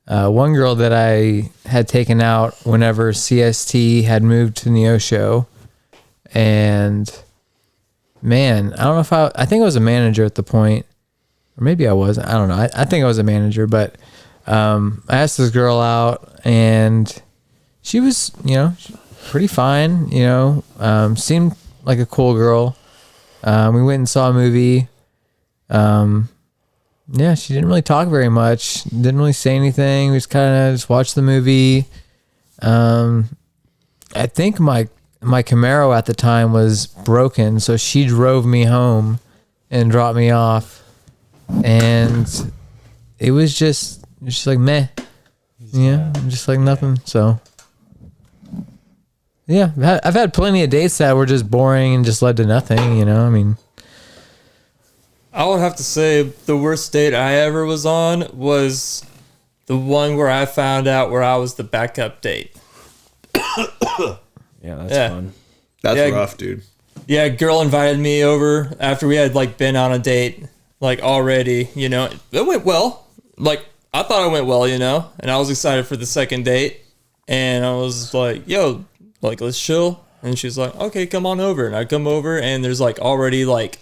one girl that I had taken out whenever CST had moved to Neosho, and man, I don't know if I think I was a manager at the point, or maybe I wasn't. I don't know. I think I was a manager, but I asked this girl out, and she was, pretty fine. Seemed like a cool girl. We went and saw a movie. Yeah, she didn't really talk very much. Didn't really say anything. We just kind of just watched the movie. I think my Camaro at the time was broken, so she drove me home and dropped me off. And it was just like meh. Yeah, just like nothing. So yeah, I've had plenty of dates that were just boring and just led to nothing. I mean. I would have to say the worst date I ever was on was the one where I found out where I was the backup date. Yeah, that's fun. That's Yeah. rough, dude. Yeah, a girl invited me over after we had like been on a date, like already, It went well. Like I thought it went well, and I was excited for the second date. and I was like, yo, like, let's chill. And she's like, okay, come on over. And I come over, and there's like already like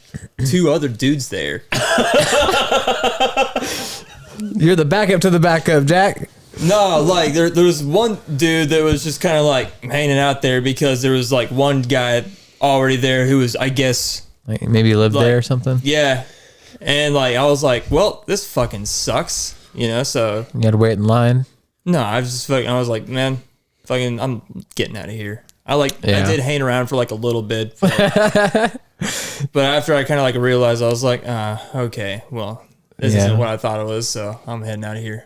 2 other dudes there. You're the backup to the backup, Jack. No, like there was one dude that was just kind of like hanging out there because there was like one guy already there who was, I guess, Like maybe you lived like, there or something. yeah. And like I was like, well, this fucking sucks, you know. So You had to wait in line. no, I was like, man, fucking, I'm getting out of here. I Yeah. did hang around for like a little bit, but after I kind of like realized, I was like, okay, well, this Yeah. isn't what I thought it was, so I'm heading out of here.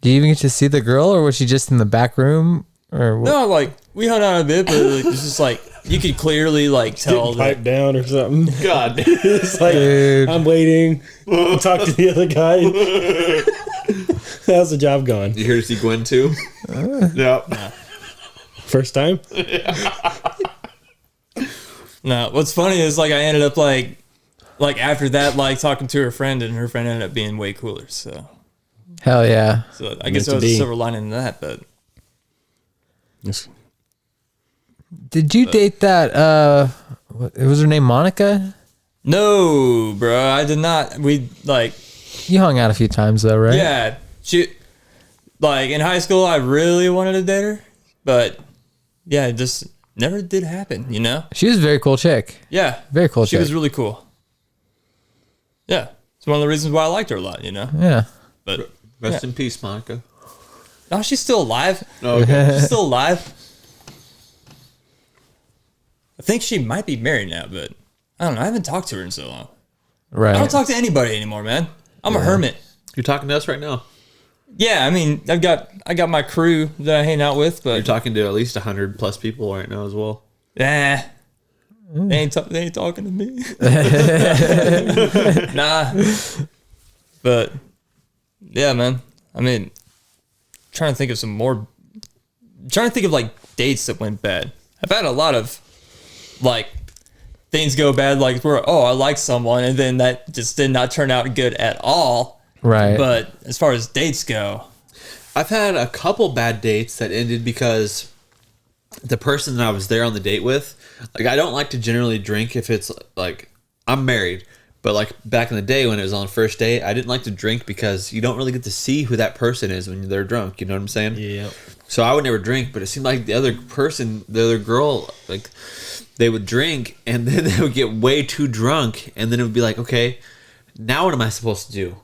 Do you even get to see the girl, or was she just in the back room? Or what? No, like we hung out a bit, but like, it's just like you could clearly like tell that. Pipe down or something. God. It's like, Dude. I'm waiting. Talk to the other guy. How's the job going? You here to see Gwen too? Yep. First time? No, what's funny is like I ended up like after that like talking to her friend, and her friend ended up being way cooler. So Hell yeah. I guess to there was be. a silver lining in that, but. Did you date that? What was her name? Monica? No, bro, I did not. We like, You hung out a few times though, right? yeah, she, like in high school, I really wanted to date her, but yeah, it just never did happen, you know? She was a very cool chick. Yeah, Very cool She chick. was really cool. Yeah, it's one of the reasons why I liked her a lot, you know. Yeah. But Rest in peace, Monica. no, she's still alive. Oh, okay. She's still alive. I think she might be married now, but I don't know. I haven't talked to her in so long. Right. I don't talk to anybody anymore, man. I'm a hermit. You're talking to us right now. Yeah, I mean, I got my crew that I hang out with, You're but talking to at least 100 plus people right now as well. they ain't talking to me. Nah, but yeah, man. I mean, trying to think of like dates that went bad. I've had a lot of like things go bad, like where I like someone and then that just did not turn out good at all. Right. But as far as dates go, I've had a couple bad dates that ended because the person that I was there on the date with, like, I don't like to generally drink if it's like, I'm married, but like back in the day when it was on the first date, I didn't like to drink because you don't really get to see who that person is when they're drunk. You know what I'm saying? Yeah. So I would never drink, but it seemed like the other girl, like, they would drink and then they would get way too drunk, and then it would be like, okay, now what am I supposed to do?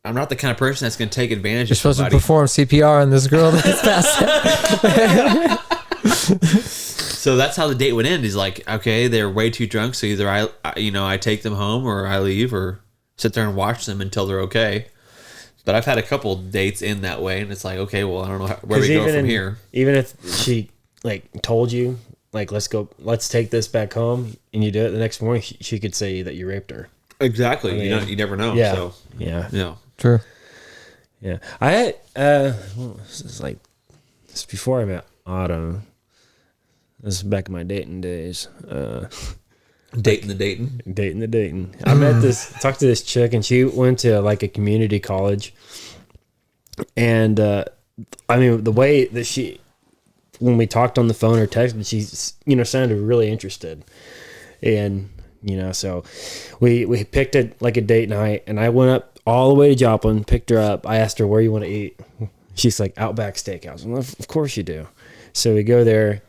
I'm not the kind of person that's going to take advantage You're of supposed somebody. to perform CPR on this girl that's passed. So that's how the date would end. Is like, okay, they're way too drunk, so either I take them home, or I leave, or sit there and watch them until they're okay. But I've had a couple dates in that way, and it's like, okay, well, I don't know where we go from here. Even if she like told you, like, let's take this back home, and you do it the next morning, she could say that you raped her. Exactly. I mean, you never know. Yeah. So Yeah. True. Yeah. I had this is like this is before I met Autumn. This is back in my dating days. Dating the Dayton. Dating. I talked to this chick, and she went to like a community college. And I mean, the way that when we talked on the phone or texted, she sounded really interested. And so we picked like a date night, and I went up all the way to Joplin, picked her up. I asked her, where you want to eat? She's like, Outback Steakhouse. I'm like, of course you do. So we go there.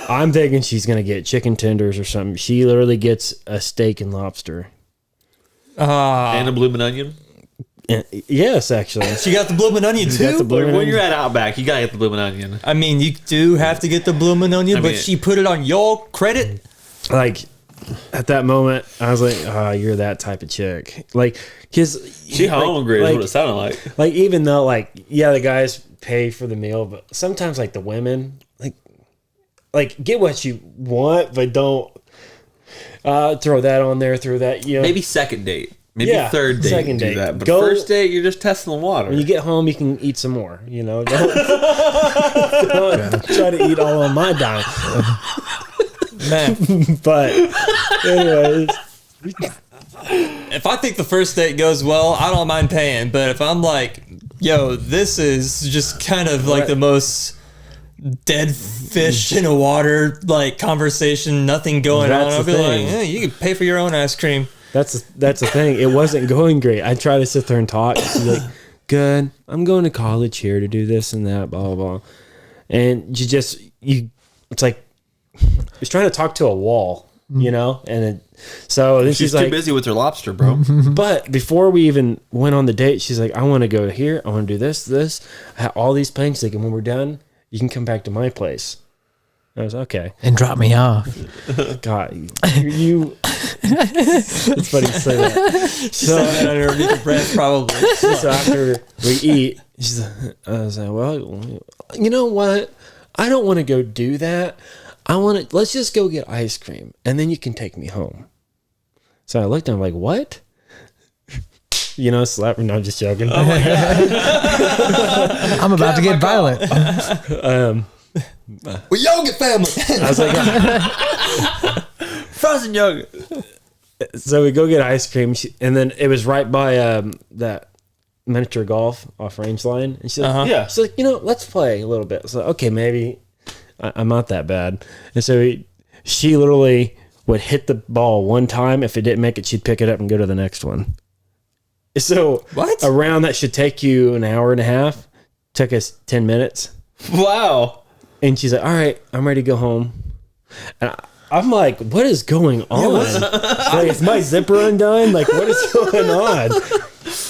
I'm thinking she's going to get chicken tenders or something. She literally gets a steak and lobster. And a bloomin' onion. Yes, actually. she got the bloomin' onion got too. the bloomin' When onion. you're at Outback, you gotta get the bloomin' onion. I mean, you do have to get the bloomin' onion, but mean- she put it on your credit. Like, at that moment, I was like, you're that type of chick. Like, because She hungry is like, what it sounded like. Like, even though, like, yeah, the guys pay for the meal, but sometimes, like, the women, like get what you want, but don't throw that on there, throw that, Maybe second date. Maybe Yeah, third date. second do date. that. But Go- first date, you're just testing the water. When you get home, you can eat some more, Don't, don't try to eat all on my dime. Man, But, anyways. if I think the first date goes well, I don't mind paying. But if I'm like, yo, this is just kind of like the most dead fish in a water like conversation, nothing going on. That's I'll the be thing. like, you can pay for your own ice cream. That's the thing. It wasn't going great. I tried to sit there and talk. She's like, good. I'm going to college here to do this and that, blah, blah, blah. And it's like, he's trying to talk to a wall, you know? And so then She's she's too like, busy with her lobster, bro. but before we even went on the date, she's like, I want to go here. I want to do this. I have all these plans. She's like, and when we're done, you can come back to my place. I was okay. And drop me off. God, you it's funny to say that. She said that underneath her breath, probably. So after we eat, I was like, well, you know what? I don't want to go do that. Let's just go get ice cream and then you can take me home. So I looked at him like, what? You know, slap her. No, I'm just joking. Oh my God. I'm about to get violent. We yoga family. I was like, Frozen yogurt. so we go get ice cream, and then it was right by that miniature golf off range line. And she's like, Yeah. she's like, let's play a little bit. So okay, maybe I'm not that bad. And so she literally would hit the ball one time. If it didn't make it, she'd pick it up and go to the next one. So What? a round that should take you an hour and a half took us 10 minutes. Wow. And she's like, all right, I'm ready to go home. And I'm like, what is going on? Like, is my zipper undone? Like, what is going on?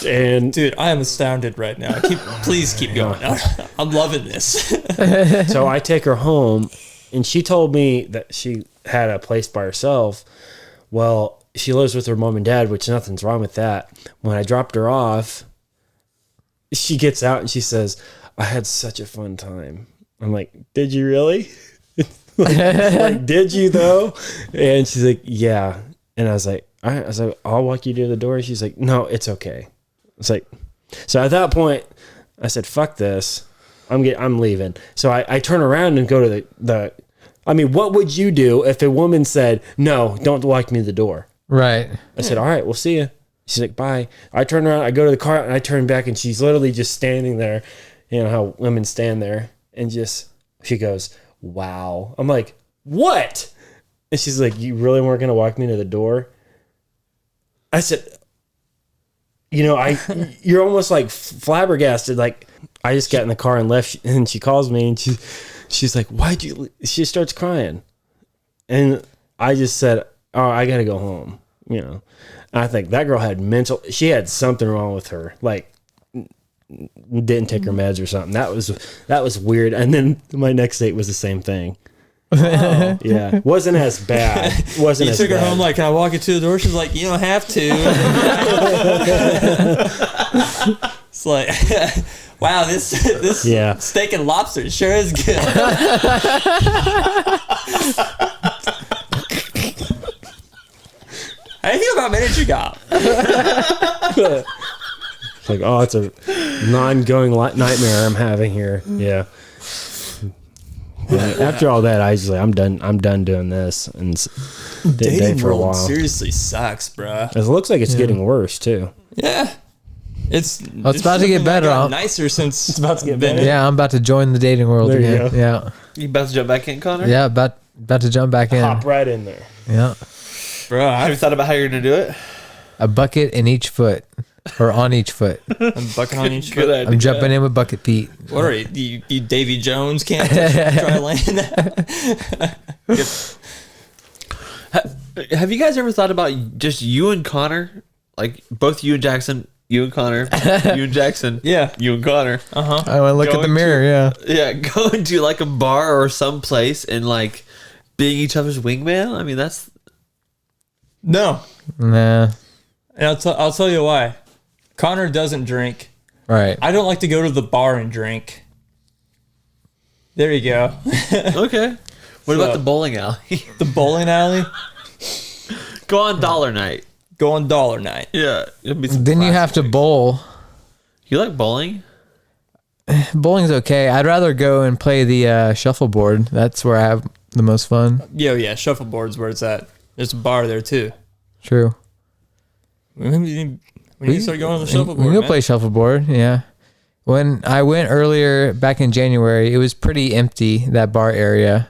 And Dude, I am astounded right now. Please keep going. I'm loving this. so I take her home, and she told me that she had a place by herself. Well, she lives with her mom and dad, which nothing's wrong with that. When I dropped her off, she gets out and she says, I had such a fun time. I'm like, did you really? like, did you though? And she's like, yeah. And I was like, all right. I was like, I'll walk you to the door. She's like, no, it's okay. It's like, so at that point, I said, fuck this. I'm leaving. So I turn around and go to the I mean, what would you do if a woman said, no, don't walk me to the door? Right. I said, all right, we'll see you. She's like, bye. I turn around, I go to the car, and I turn back, and she's literally just standing there. You know how women stand there, and she goes, wow. I'm like, what? And she's like, you really weren't going to walk me to the door? I said, you're almost like flabbergasted. Like, I just got in the car and left, and she calls me, and she's like, why'd you leave? She starts crying. And I just said, oh, I got to go home. I think that girl she had something wrong with her. Like, didn't take her meds or something. That was weird. And then my next date was the same thing. Oh. Yeah. Wasn't as bad. Wasn't You as took her bad. home like, can I walk you to the door? She's like, you don't have to. It's like, wow, this Yeah. steak and lobster sure is good. How do you feel about miniature golf? It's like, oh, it's a non-going nightmare I'm having here. Yeah. After all that, I was like, I'm done doing this, and didn't date for a while. Seriously sucks, bro. It looks like it's getting worse too. Yeah. It's about to get better. Gotten nicer since it's about to get better. Yeah, I'm about to join the dating world There you again. go. Yeah. You about to jump back in, Connor? Yeah, about to jump back in. Hop right in there. Yeah. Bro, Have you thought about how you're going to do it? A bucket in each foot. Or on each foot. I'm bucking on each Good foot. idea. I'm jumping in with Bucket Pete. What are you Davy Jones can't try land? Have you guys ever thought about just you and Connor? Like, both you and Jackson, you and Connor, you and Jackson, Yeah. you and Connor. I want to look at the Going mirror, yeah. Yeah, going to like a bar or some place and like being each other's wingman. I mean, that's No. Nah. And I'll tell you why. Connor doesn't drink. Right. I don't like to go to the bar and drink. There you go. okay. What about the bowling alley? The bowling alley, Go on dollar night. go on dollar night. Yeah. it'll be some Then you have to classic. bowl. You like bowling? Bowling's okay. I'd rather go and play the shuffleboard. That's where I have the most fun. Yeah, shuffleboard's where it's at. There's a bar there too. True. We need to start going on the We shuffleboard, can go man. play shuffleboard, yeah. When I went earlier back in January, it was pretty empty, that bar area.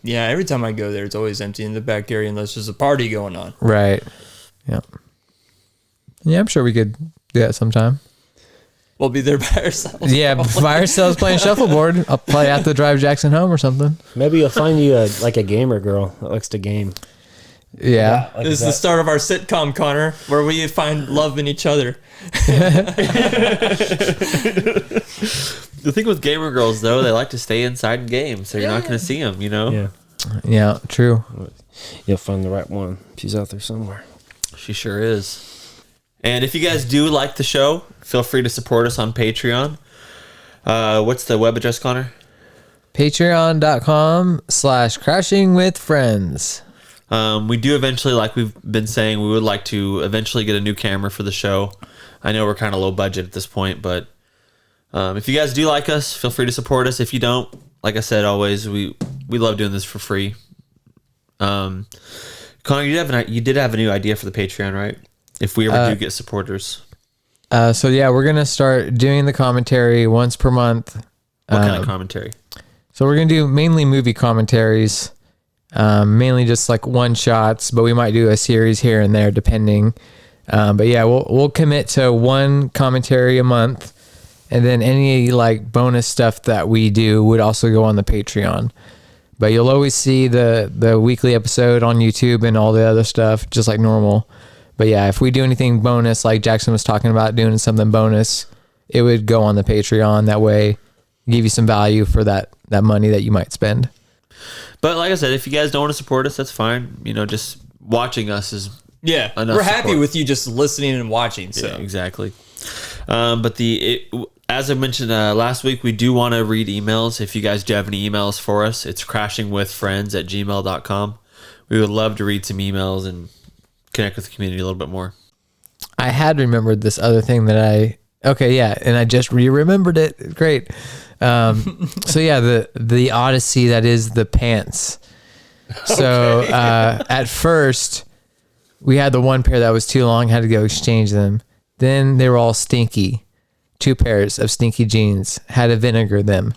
Yeah, every time I go there, it's always empty in the back area unless there's a party going on. Right. Yeah. Yeah, I'm sure we could do that sometime. We'll be there by ourselves. Yeah, by ourselves playing shuffleboard. I'll probably have to drive Jackson home or something. Maybe you'll find you a gamer girl that likes to game. Yeah. Like This is the start of our sitcom, Connor, where we find love in each other. The thing with gamer girls, though, they like to stay inside and game, so you're not going to see them, you know? Yeah. Yeah, true. You'll find the right one. She's out there somewhere. She sure is. And if you guys do like the show, feel free to support us on Patreon. What's the web address, Connor? Patreon.com/crashingwithfriends. We do eventually, like we've been saying, we would like to eventually get a new camera for the show. I know we're kind of low budget at this point, but if you guys do like us, feel free to support us. If you don't, like I said, always, we love doing this for free. Connor, you did have a new idea for the Patreon, right? If we ever do get supporters. So yeah, we're gonna start doing the commentary once per month. What kind of commentary? So we're gonna do mainly movie commentaries, mainly just like one shots, but we might do a series here and there depending. But yeah, we'll commit to one commentary a month, and then any like bonus stuff that we do would also go on the Patreon. But you'll always see the weekly episode on YouTube and all the other stuff just like normal. But yeah, if we do anything bonus, like Jackson was talking about doing something bonus, it would go on the Patreon. That way, give you some value for that money that you might spend. But like I said, if you guys don't want to support us, that's fine. You know, just watching us is Yeah, enough we're happy support. with you just listening and watching. So Yeah, exactly. But as I mentioned last week, we do want to read emails. If you guys do have any emails for us, it's crashingwithfriends@gmail.com. We would love to read some emails and connect with the community a little bit more. I had remembered this other thing and I just remembered it. Great. So yeah, the odyssey that is the pants. So at first we had the one pair that was too long, had to go exchange them. Then they were all stinky. 2 pairs of stinky jeans, had to vinegar them.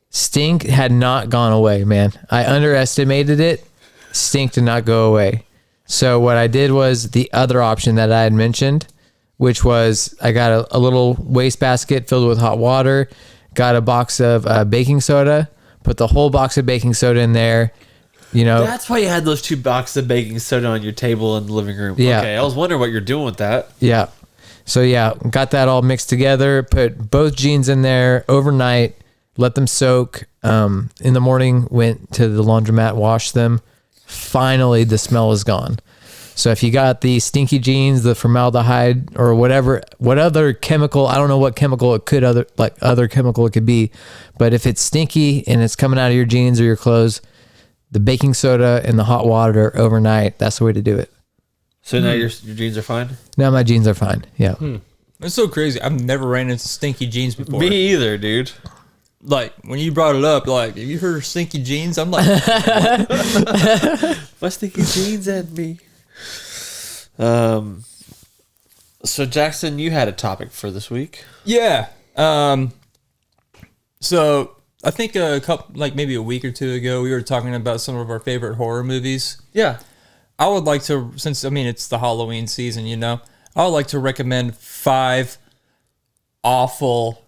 Stink had not gone away, man. I underestimated it. Stink did not go away. So what I did was the other option that I had mentioned, which was I got a little wastebasket filled with hot water, got a box of baking soda, put the whole box of baking soda in there. You know, That's why you had those 2 boxes of baking soda on your table in the living room. Yeah. Okay, I was wondering what you're doing with that. yeah. So yeah, got that all mixed together, put both jeans in there overnight, let them soak. In the morning, went to the laundromat, washed them. Finally, the smell is gone. So if you got the stinky jeans, the formaldehyde or what other chemical, I don't know what chemical it could other chemical it could be, but if it's stinky and it's coming out of your jeans or your clothes, the baking soda and the hot water overnight, that's the way to do it. So now your jeans are fine? Now my jeans are fine. Yeah. it's so crazy. I've never ran into stinky jeans before. Me either, dude. Like when you brought it up, like, have you heard of stinky jeans? I'm like, My stinky jeans at me. So Jackson, you had a topic for this week. yeah. So I think a couple, like maybe a week or two ago, we were talking about some of our favorite horror movies. Yeah. I would like to, since it's the Halloween season, I would like to recommend 5 awful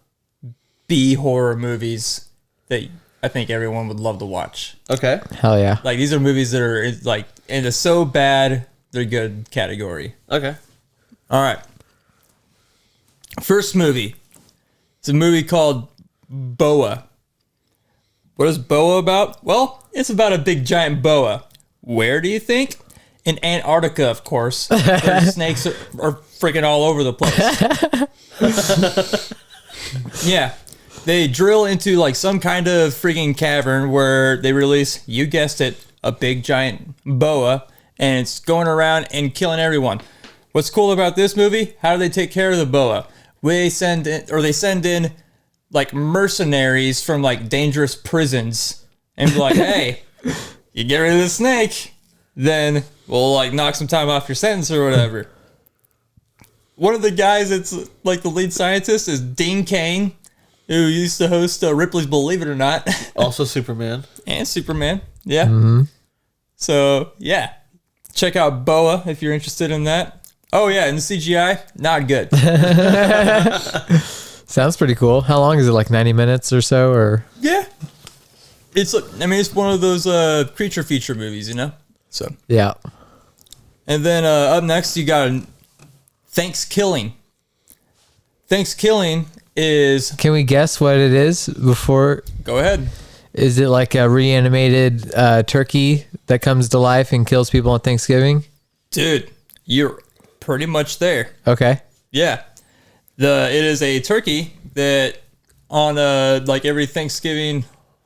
B horror movies that I think everyone would love to watch. Okay. Hell yeah. Like these are movies that are like in the so bad they're good category. Okay. All right. First movie. It's a movie called Boa. What is Boa about? Well, it's about a big giant boa. Where do you think? In Antarctica, of course. Where snakes are freaking all over the place. Yeah. They drill into like some kind of freaking cavern where they release, you guessed it, a big giant boa, and it's going around and killing everyone. What's cool about this movie? How do they take care of the boa? They send in like mercenaries from like dangerous prisons and be like, hey, you get rid of the snake, then we'll like knock some time off your sentence or whatever. one of the guys that's like the lead scientist is Dean Cain, who used to host Ripley's Believe It or Not. Also Superman. And Superman. Yeah. So, yeah. Check out Boa if you're interested in that. Oh, yeah, and the CGI, not good. Sounds pretty cool. How long is it? Like 90 minutes or so? Or Yeah. It's one of those creature feature movies, you know? So. yeah. And then up next, you got Thanksgiving. Thanksgiving is... Can we guess what it is before? Go ahead. Is it like a reanimated turkey that comes to life and kills people on Thanksgiving? Dude, you're pretty much there. Okay. Yeah. It is a turkey that on like every Thanksgiving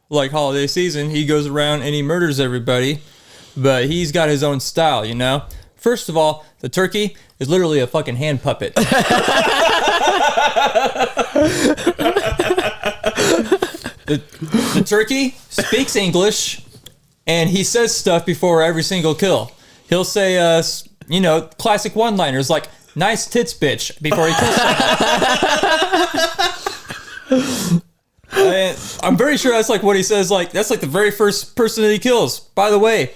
like holiday season, he goes around and he murders everybody, but he's got his own style, you know? First of all, the turkey is literally a fucking hand puppet. The turkey speaks English and he says stuff before every single kill. He'll say classic one-liners like "nice tits, bitch" before he kills someone. I'm very sure that's like what he says. Like that's like the very first person that he kills. By the way,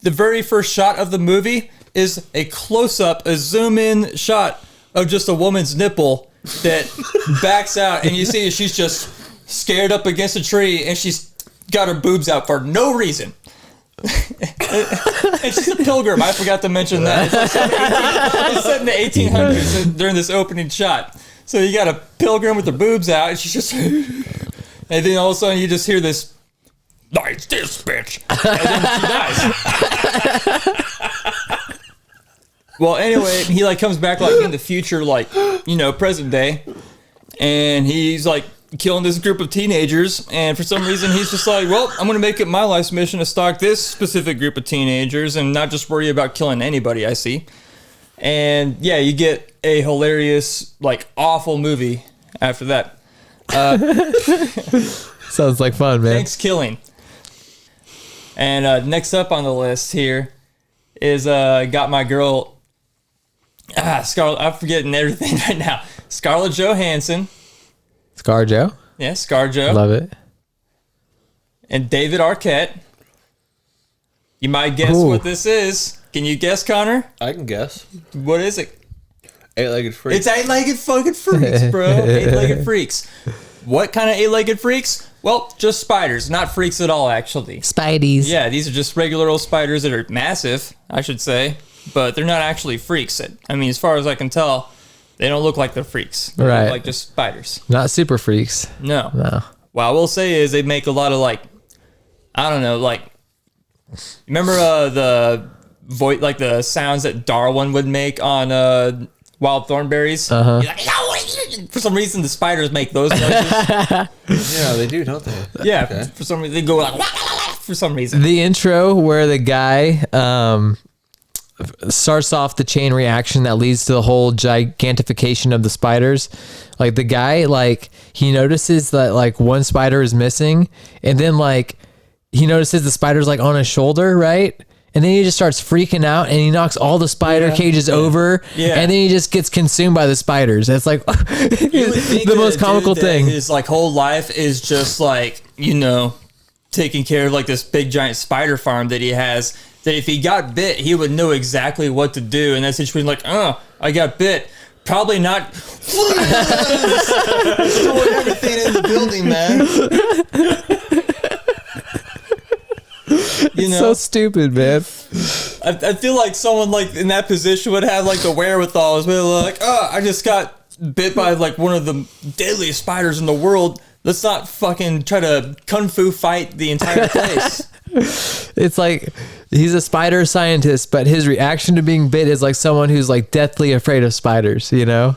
the very first shot of the movie is a close-up, a zoom-in shot of just a woman's nipple that backs out, and you see she's just scared up against a tree, and she's got her boobs out for no reason. And she's a pilgrim. I forgot to mention that. It's set in the 1800s during this opening shot. So you got a pilgrim with her boobs out, and she's just... And then all of a sudden you just hear this, "Nice this bitch," and then she dies. Well, anyway, he like comes back like in the future, like present day, and he's like killing this group of teenagers. And for some reason, he's just like, "Well, I'm gonna make it my life's mission to stalk this specific group of teenagers and not just worry about killing anybody I see." And yeah, you get a hilarious, like awful movie after that. Sounds like fun, man. Thanks, killing. And next up on the list here is got my girl Scarlett. I'm forgetting everything right now. Scarlett Johansson. ScarJo. Yeah, ScarJo. Love it. And David Arquette. You might guess Ooh. what this is. Can you guess, Connor? I can guess. What is it? Eight-legged freak. It's eight-legged fucking freaks, bro. Eight-legged freaks. What kind of eight-legged freaks? Well, just spiders, not freaks at all, actually. Spideys. Yeah, these are just regular old spiders that are massive, I should say, but they're not actually freaks. I mean, as far as I can tell, they don't look like they're freaks. They Right. look like just spiders. Not super freaks. No. No. What I will say is they make a lot of remember the voice, like the sounds that Darwin would make on Wild Thornberries? Uh-huh. For some reason, the spiders make those noises. Yeah, they do, don't they? Yeah, Okay. for some reason, they go like, for some reason. The intro where the guy starts off the chain reaction that leads to the whole gigantification of the spiders. Like the guy, like he notices that like one spider is missing, and then like he notices the spider's like on his shoulder, right? And then he just starts freaking out and he knocks all the spider cages over. Yeah. And then he just gets consumed by the spiders. It's like the most comical thing. His like whole life is just like, taking care of like this big giant spider farm that he has, that if he got bit, he would know exactly what to do. And that situation, like, I got bit. Probably not destroy everything in the building, man. It's so stupid, man. I feel like someone like in that position would have like the wherewithal as well. Like, I just got bit by like one of the deadliest spiders in the world. Let's not fucking try to kung fu fight the entire place. It's like he's a spider scientist, but his reaction to being bit is like someone who's like deathly afraid of spiders, Yeah.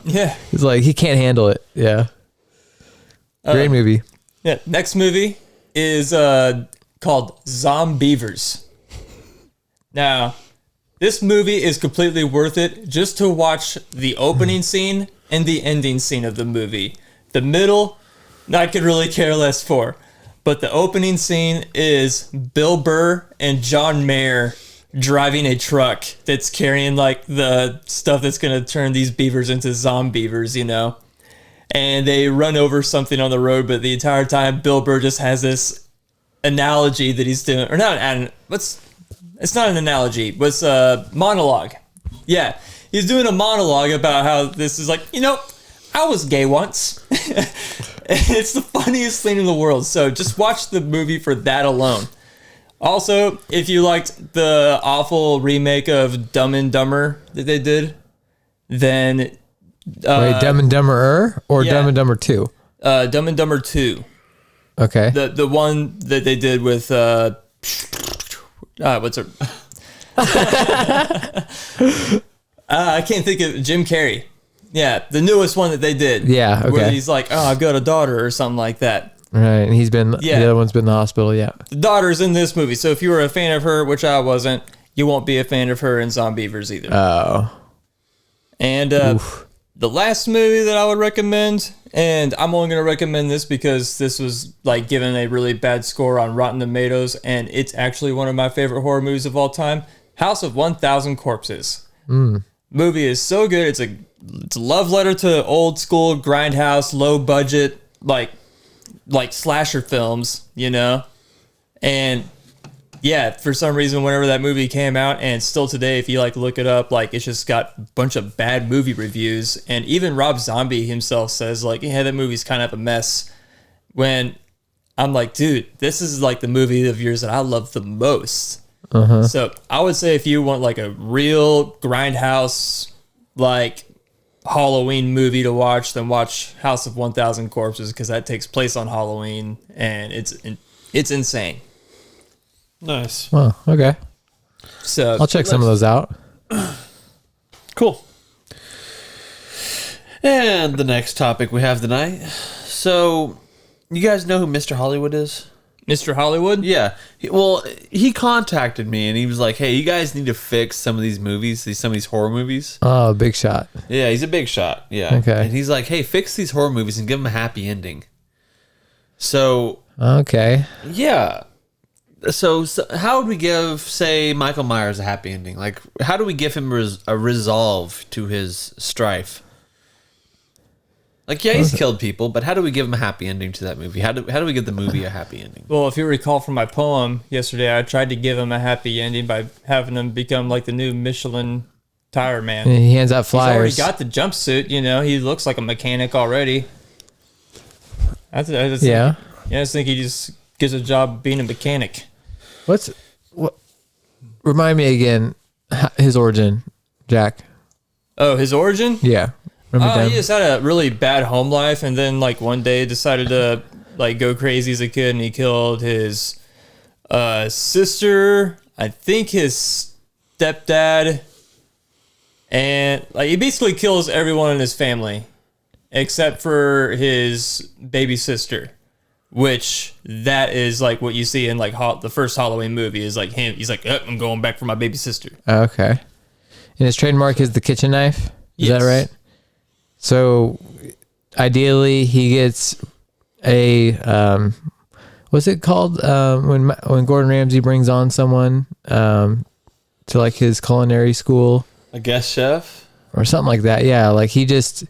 He's like, he can't handle it. Yeah. Great movie. Yeah. Next movie is called Zombievers. Now, this movie is completely worth it just to watch the opening scene and the ending scene of the movie. The middle, I could really care less for. But the opening scene is Bill Burr and John Mayer driving a truck that's carrying like the stuff that's going to turn these beavers into zombieverse, you know? And they run over something on the road, but the entire time Bill Burr just has this analogy that he's doing, or not, it's not an analogy, but it's a monologue. Yeah, he's doing a monologue about how this is like, you know, I was gay once. It's the funniest thing in the world. So just watch the movie for that alone. Also, if you liked the awful remake of Dumb and Dumber that they did, then Wait, Dumb and Dumber or yeah. Dumb and Dumber 2? Dumb and Dumber 2. Okay. The one that they did with what's her? I can't think of Jim Carrey. Yeah, the newest one that they did. Yeah, okay. Where he's like, "Oh, I've got a daughter" or something like that. Right, and he's been, Yeah. the other one's been in the hospital, yeah. The daughter's in this movie, so if you were a fan of her, which I wasn't, you won't be a fan of her in Zombieverse either. Oh. And the last movie that I would recommend, and I'm only going to recommend this because this was like given a really bad score on Rotten Tomatoes, and it's actually one of my favorite horror movies of all time, House of 1,000 Corpses. Movie is so good. It's a love letter to old school grindhouse, low budget, like slasher films, you know? And yeah, for some reason, whenever that movie came out, and still today, if you like look it up, like it's just got a bunch of bad movie reviews. And even Rob Zombie himself says like, yeah, that movie's kind of a mess. When I'm like, dude, this is like the movie of yours that I love the most. So I would say if you want like a real grindhouse, like Halloween movie to watch, then watch House of 1,000 Corpses, because that takes place on Halloween, and it's insane. Nice. Well, okay. So I'll check some of those out. Cool. And the next topic we have tonight. So, you guys know who Mr. Hollywood is? Mr. Hollywood? Yeah. He contacted me and he was like, hey, you guys need to fix some of these movies, some of these horror movies. Oh, big shot. Yeah, he's a big shot. Yeah. Okay. And he's like, hey, fix these horror movies and give them a happy ending. So, Okay. yeah. So how would we give, say, Michael Myers a happy ending? Like, how do we give him a resolve to his strife? Like, yeah, he's killed people, but how do we give him a happy ending to that movie? How do we give the movie a happy ending? Well, if you recall from my poem yesterday, I tried to give him a happy ending by having him become like the new Michelin tire man. And he hands out He's already flyers. got the jumpsuit, you know. He looks like a mechanic already. I just think he just gets a job being a mechanic. What? Remind me again, his origin, Jack. Oh, his origin? Yeah. Remember He them? just had a really bad home life, and then like one day decided to like go crazy as a kid, and he killed his sister, I think his stepdad, and like he basically kills everyone in his family except for his baby sister, which that is like what you see in like the first Halloween movie is like him. He's like, I'm going back for my baby sister. Okay. And his trademark is the kitchen knife. Is that Yes. right? So ideally he gets a what's it called when Gordon Ramsay brings on someone to like his culinary school A guest chef? or something like that. Yeah, like he gets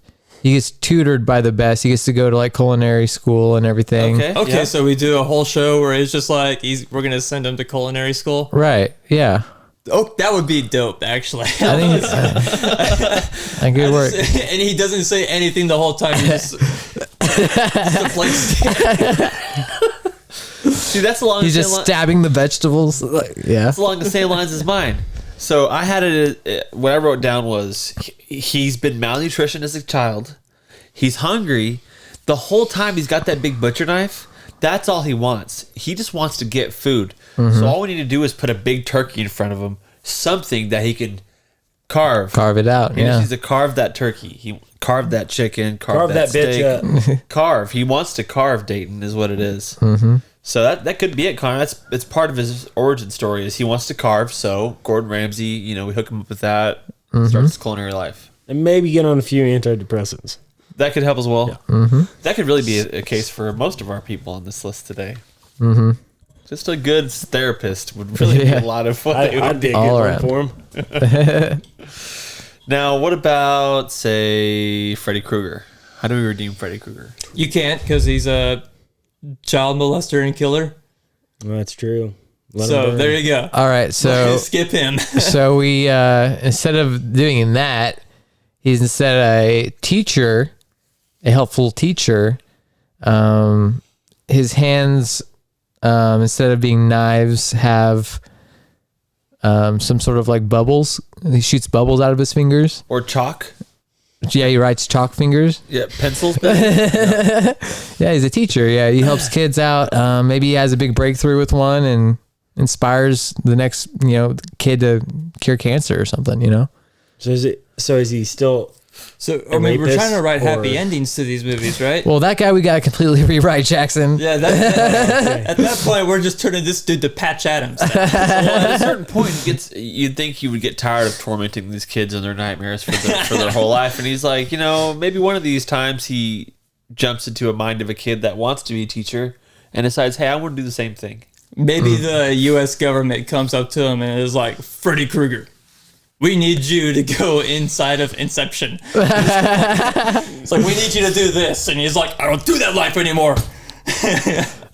tutored by the best. He gets to go to like culinary school and everything. Okay, yeah. so we do a whole show where it's just like we're gonna send him to culinary school. Right. Yeah. Oh, that would be dope, actually. I think good work. And he doesn't say anything the whole time. He just the plate See, that's along He's the just same stabbing the vegetables. Yeah. That's along the same lines as mine. So I had it. What I wrote down was he's been malnutrition as a child. He's hungry. The whole time he's got that big butcher knife. That's all he wants. He just wants to get food. So all we need to do is put a big turkey in front of him, something that he can carve. Carve it out. He just Yeah. needs to carve that turkey. He carved that chicken. Carve that steak. bitch up. Carve. He wants to carve. Dayton is what it is. So that could be it, Connor. It's part of his origin story. Is he wants to carve. So Gordon Ramsay, we hook him up with that. Starts his culinary life. And maybe get on a few antidepressants. That could help as well. That could really be a case for most of our people on this list today. Just a good therapist would really be a lot of what they I'd would be a All good one for him. Now, what about, say, Freddy Krueger? How do we redeem Freddy Krueger? You can't because he's a child molester and killer. Well, that's true. Let him So burn. there you go. All right, so Skip him. so we instead of doing that, he's instead a teacher, a helpful teacher. His hands, instead of being knives, have some sort of like bubbles. He shoots bubbles out of his fingers. Or chalk? Yeah, he writes chalk fingers. Yeah, pencils. maybe? Yeah, he's a teacher. Yeah, he helps kids out. Maybe he has a big breakthrough with one and inspires the next, kid to cure cancer or something. So is he still? So I mean, we're rapist trying to write happy or- endings to these movies, right? Well, that guy we got to completely rewrite, Jackson. Yeah, at that point, we're just turning this dude to Patch Adams. Well, at a certain point, you'd think he would get tired of tormenting these kids in their nightmares for their whole life. And he's like, maybe one of these times he jumps into a mind of a kid that wants to be a teacher and decides, hey, I want to do the same thing. Maybe the U.S. government comes up to him and is like, Freddy Krueger, we need you to go inside of Inception. It's like, we need you to do this. And he's like, I don't do that life anymore.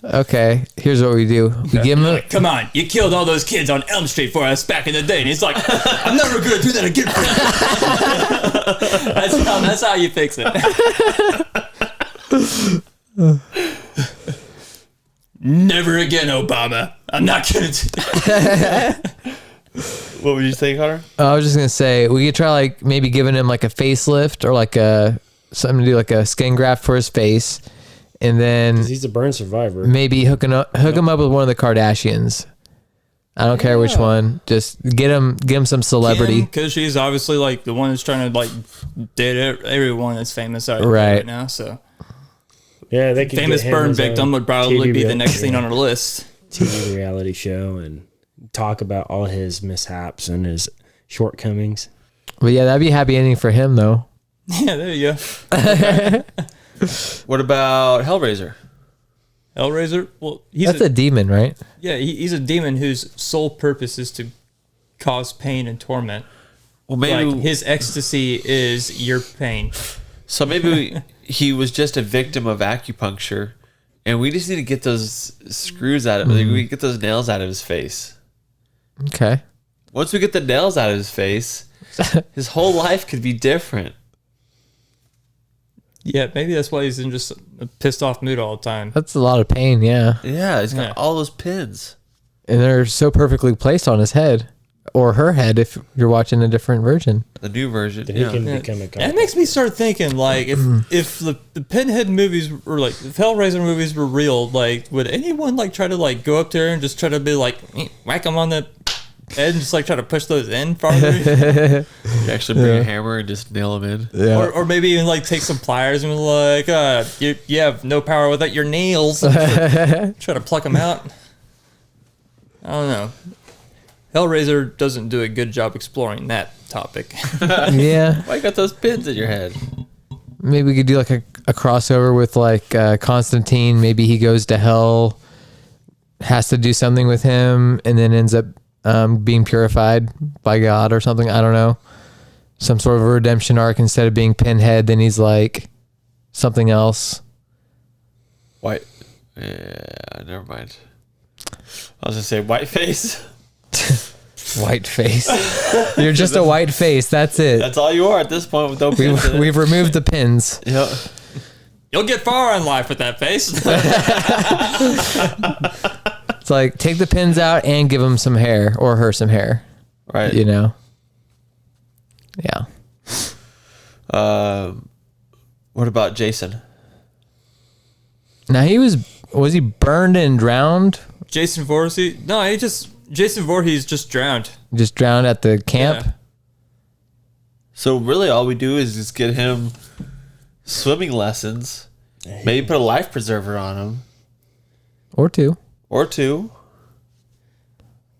Okay, here's what we do. We give him Come on, you killed all those kids on Elm Street for us back in the day. And he's like, I'm never going to do that again for you. That's how you fix it. Never again, Obama. I'm not going to do that. What would you say, Connor? I was just gonna say we could try like maybe giving him like a facelift or like something to do like a skin graft for his face, and then He's a burn survivor. maybe hook him up with one of the Kardashians. I don't care which one. Just get him some celebrity. Because she's obviously like the one that's trying to like date everyone that's famous out Right. right now. So Yeah, they could famous get him burn his own victim would probably TV be the rea- next thing yeah, on our list. TV reality show and talk about all his mishaps and his shortcomings. But yeah, that'd be a happy ending for him though. Yeah, there you go. What about Hellraiser? Hellraiser. Well, he's That's a demon, right? he's a demon whose sole purpose is to cause pain and torment. Well, maybe Like his ecstasy is your pain. so. Maybe he was just a victim of acupuncture, and we just need to get those screws out of. Like, we get those nails out of his face. Okay. Once we get the nails out of his face, his whole life could be different. Yeah, maybe that's why he's in just a pissed off mood all the time. That's a lot of pain, yeah. Yeah, he's got Yeah. all those pins. And they're so perfectly placed on his head. Or her head if you're watching a different version. The new version. Then Yeah. he can become a That makes me start thinking, like, if the Pinhead movies were like, if Hellraiser movies were real, like, would anyone like try to like go up there and just try to be like whack him on the head and just like try to push those in farther, You actually bring a hammer and just nail him in. Yeah. or maybe even like take some pliers and be like, you have no power without your nails, and just, like, try to pluck them out. I don't know. Hellraiser doesn't do a good job exploring that topic. Yeah. Why you got those pins in your head? Maybe we could do like a crossover with like Constantine. Maybe he goes to hell, has to do something with him, and then ends up being purified by God or something. I don't know. Some sort of a redemption arc. Instead of being Pinhead, then he's like something else. White. Yeah, never mind. I was gonna say white face. White face. You're just a white face. That's it. That's all you are at this point with no pins. in it. We've removed the pins. Yeah. You'll get far in life with that face. It's like take the pins out and give him some hair or her some hair. Right. You know. Yeah. What about Jason? Now was he burned and drowned? Jason Voorhees? No, Jason Voorhees just drowned. Just drowned at the camp? Yeah. So really, all we do is just get him swimming lessons. Maybe put a life preserver on him Or two. or two.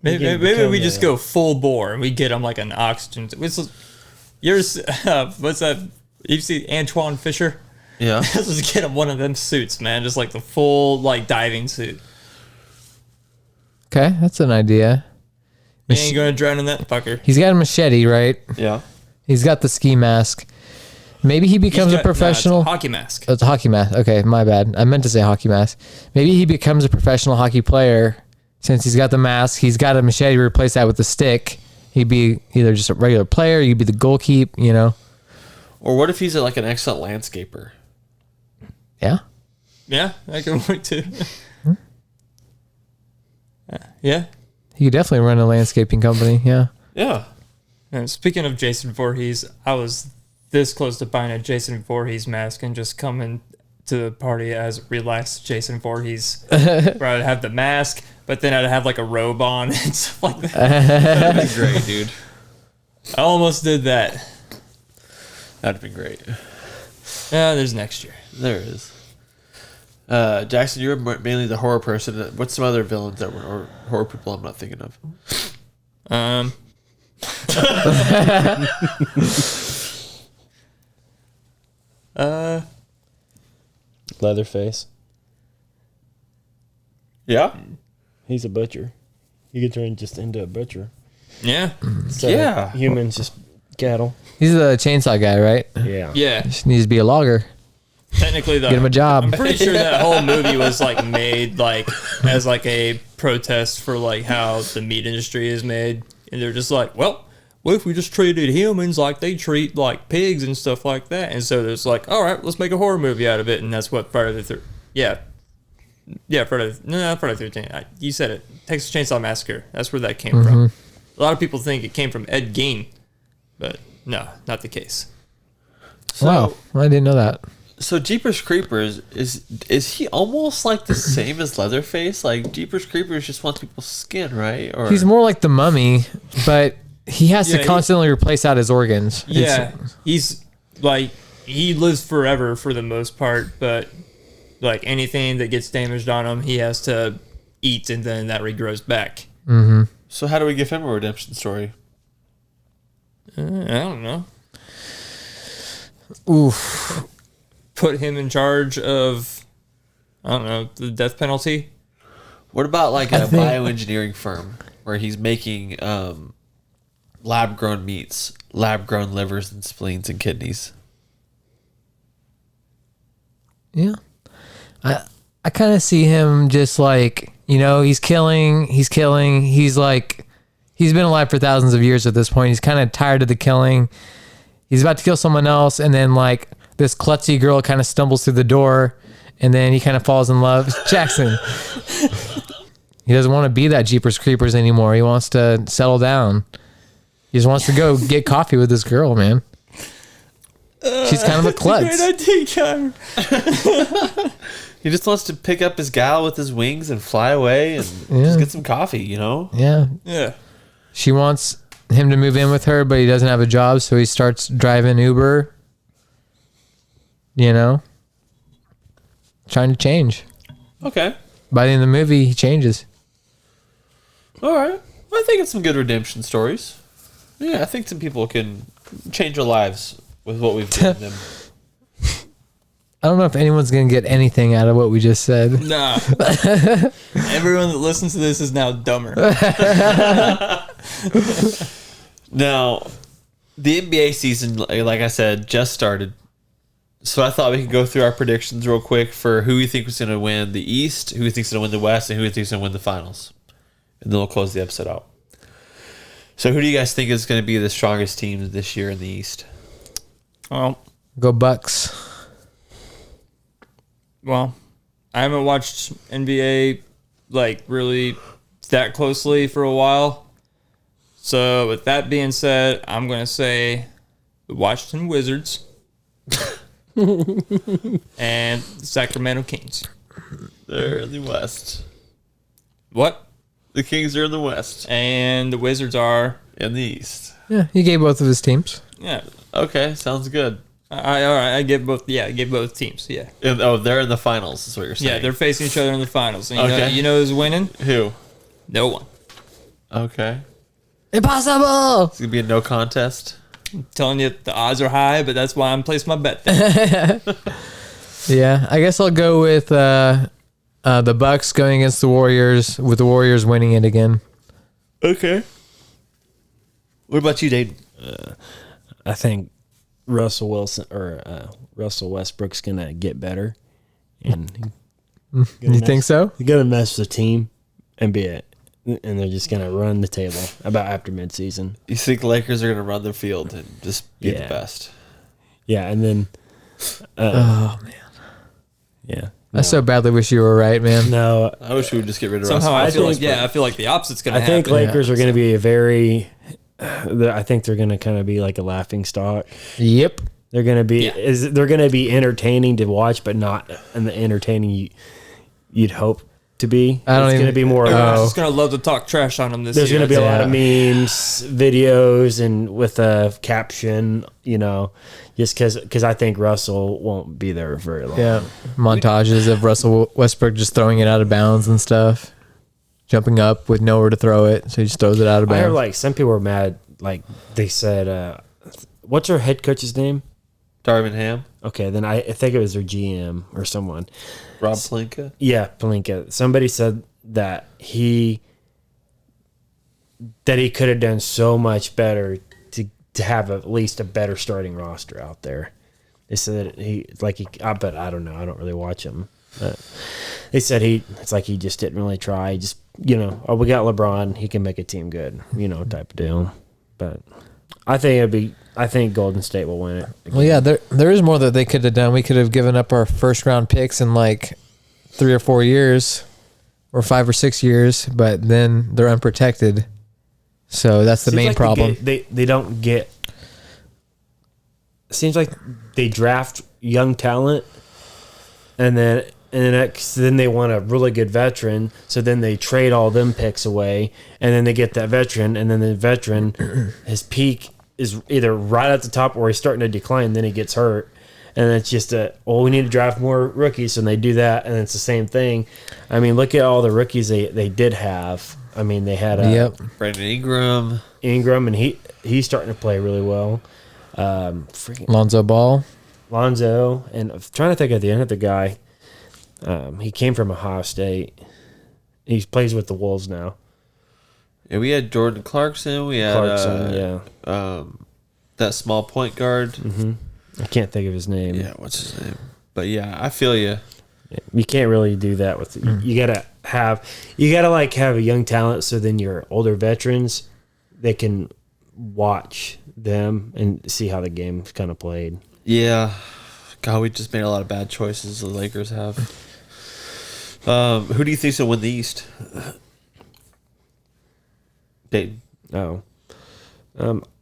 Maybe we just go full bore and we get him like an oxygen. What's that? You see Antoine Fisher? Yeah. Let's just get him one of them suits, man. Just like the full like diving suit. Okay, that's an idea. You ain't gonna drown in that fucker. He's got a machete, right? Yeah. He's got the ski mask. Maybe he becomes a professional. it's a hockey mask. Oh, it's a hockey mask. Okay, my bad. I meant to say hockey mask. Maybe he becomes a professional hockey player since he's got the mask. He's got a machete to replace that with a stick. He'd be either just a regular player. He'd be the goalkeep. You know. Or what if he's like an excellent landscaper? Yeah. Yeah, that could work too. Yeah. He could definitely run a landscaping company. Yeah. Yeah. And speaking of Jason Voorhees, I was this close to buying a Jason Voorhees mask and just coming to the party as relaxed Jason Voorhees, where I'd have the mask, but then I'd have like a robe on and stuff like that. That'd be great, dude. I almost did that. That'd be great. Yeah, there's next year. There it is. Jackson, you're mainly the horror person. What's some other villains that were or horror people I'm not thinking of? Leatherface. Yeah. He's a butcher. He could turn just into a butcher. Yeah. So Yeah. humans just cattle. He's the chainsaw guy, right? Yeah. Yeah. Just needs to be a logger. Technically, though, Get him a job. I'm pretty sure that whole movie was like made like as like a protest for like how the meat industry is made, and they're just like, well, what if we just treated humans like they treat like pigs and stuff like that? And so there's like, all right, let's make a horror movie out of it, and that's what Friday the 13th. Yeah, Friday. No, not Friday the 13th. You said it. Texas Chainsaw Massacre. That's where that came from. A lot of people think it came from Ed Gein, but no, not the case. Wow, I didn't know that. So Jeepers Creepers is he almost like the same as Leatherface? Like Jeepers Creepers just wants people's skin, right? Or He's more like the Mummy, but he has Yeah, to constantly replace out his organs. Yeah, he's like he lives forever for the most part, but like anything that gets damaged on him, he has to eat, and then that regrows back. so how do we give him a redemption story? I don't know. Oof. Put him in charge of, I don't know, the death penalty. What about like a think- bioengineering firm where he's making lab grown meats, lab grown livers and spleens and kidneys? Yeah. I kind of see him just like, you know, he's killing. He's like, he's been alive for thousands of years at this point. He's kind of tired of the killing. He's about to kill someone else. And then like this klutzy girl kind of stumbles through the door and then he kind of falls in love. Jackson. He doesn't want to be that Jeepers Creepers anymore. He wants to settle down. He just wants to go get coffee with this girl, man. She's kind of a klutz. Great idea, Kyler. He just wants to pick up his gal with his wings and fly away and just get some coffee, you know? Yeah. Yeah. She wants him to move in with her, but he doesn't have a job, so he starts driving Uber. You know? Trying to change. Okay. By the end of the movie, he changes. All right. Well, I think it's some good redemption stories. Yeah, I think some people can change their lives with what we've given them. I don't know if anyone's going to get anything out of what we just said. Nah. Everyone that listens to this is now dumber. Now, the NBA season, like I said, just started. So I thought we could go through our predictions real quick for who we think was going to win the East, who we think is going to win the West, and who we think is going to win the finals. And then we'll close the episode out. So who do you guys think is going to be the strongest team this year in the East? Well, Go Bucks. I haven't watched NBA like really that closely for a while. So with that being said, I'm gonna say the Washington Wizards and the Sacramento Kings. They're in the West. What? The Kings are in the West. And the Wizards are In the East. Yeah, he gave both of his teams. yeah. Okay, sounds good. All right. I give both. Yeah, I give both teams. Yeah. And, they're in the finals, is what you're saying. Yeah, they're facing each other in the finals. And Okay. you know who's winning? Who? No one. Okay. Impossible! It's going to be a no contest. I'm telling you, the odds are high, but that's why I'm placing my bet there. Yeah, I guess I'll go with The Bucks going against the Warriors, with the Warriors winning it again. Okay. What about you, Dayton? I think Russell Westbrook's gonna get better, and You think so? he's gonna mess with the team and and they're just gonna run the table about after midseason. You think the Lakers are going to run the field and just be the Yeah. best? Yeah, and then Oh man, yeah, I so badly wish you were right, man. no, I wish we would just get rid of Somehow Russell. I feel like the opposite's gonna I happen. think Lakers are gonna be a very. I think they're gonna kind of be like a laughing stock. Yep. They're gonna be they're gonna be entertaining to watch, but not in the entertaining you'd hope to be. I don't It's even- gonna be more. Everyone's Oh. just gonna love to talk trash on them this There's year. going to be a lot Yeah. of memes, videos, and with a caption, just because I think Russell won't be there very long. Yeah. Montages of Russell Westbrook just throwing it out of bounds and stuff, jumping up with nowhere to throw it, so he just throws it out of I heard bounds. like some people were mad. Like they said, what's our head coach's name? Darvin Ham, Okay, then I think it was their GM or someone. Rob Pelinka. Yeah, Pelinka. Somebody said that he could have done so much better to have at least a better starting roster out there. They said but I don't know. I don't really watch him. But they said it's like he just didn't really try. He just we got LeBron. He can make a team good. Type of deal. But I think Golden State will win it. Well, yeah, there is more that they could have done. We could have given up our first round picks in like 3 or 4 years, or 5 or 6 years, but then they're unprotected. So that's the Seems main like problem. They don't get. Seems like they draft young talent, and then they want a really good veteran. So then they trade all them picks away, and then they get that veteran, and then the veteran, his peak is either right at the top or he's starting to decline. Then he gets hurt, and it's just we need to draft more rookies, and they do that, and it's the same thing. I mean, look at all the rookies they did have. I mean, they had Yep. Brandon Ingram. and he's starting to play really well. Freaking Lonzo Ball. Lonzo, and I'm trying to think of the other guy. He came from Ohio State. He plays with the Wolves now. Yeah, we had Jordan Clarkson. We had that small point guard. I can't think of his name. Yeah, what's his name? But yeah, I feel you. You can't really do that with. You gotta have a young talent, so then your older veterans, they can watch them and see how the game's kind of played. Yeah. God, we just made a lot of bad choices. The Lakers have. Who do you think's will win the East? Dayton. Oh,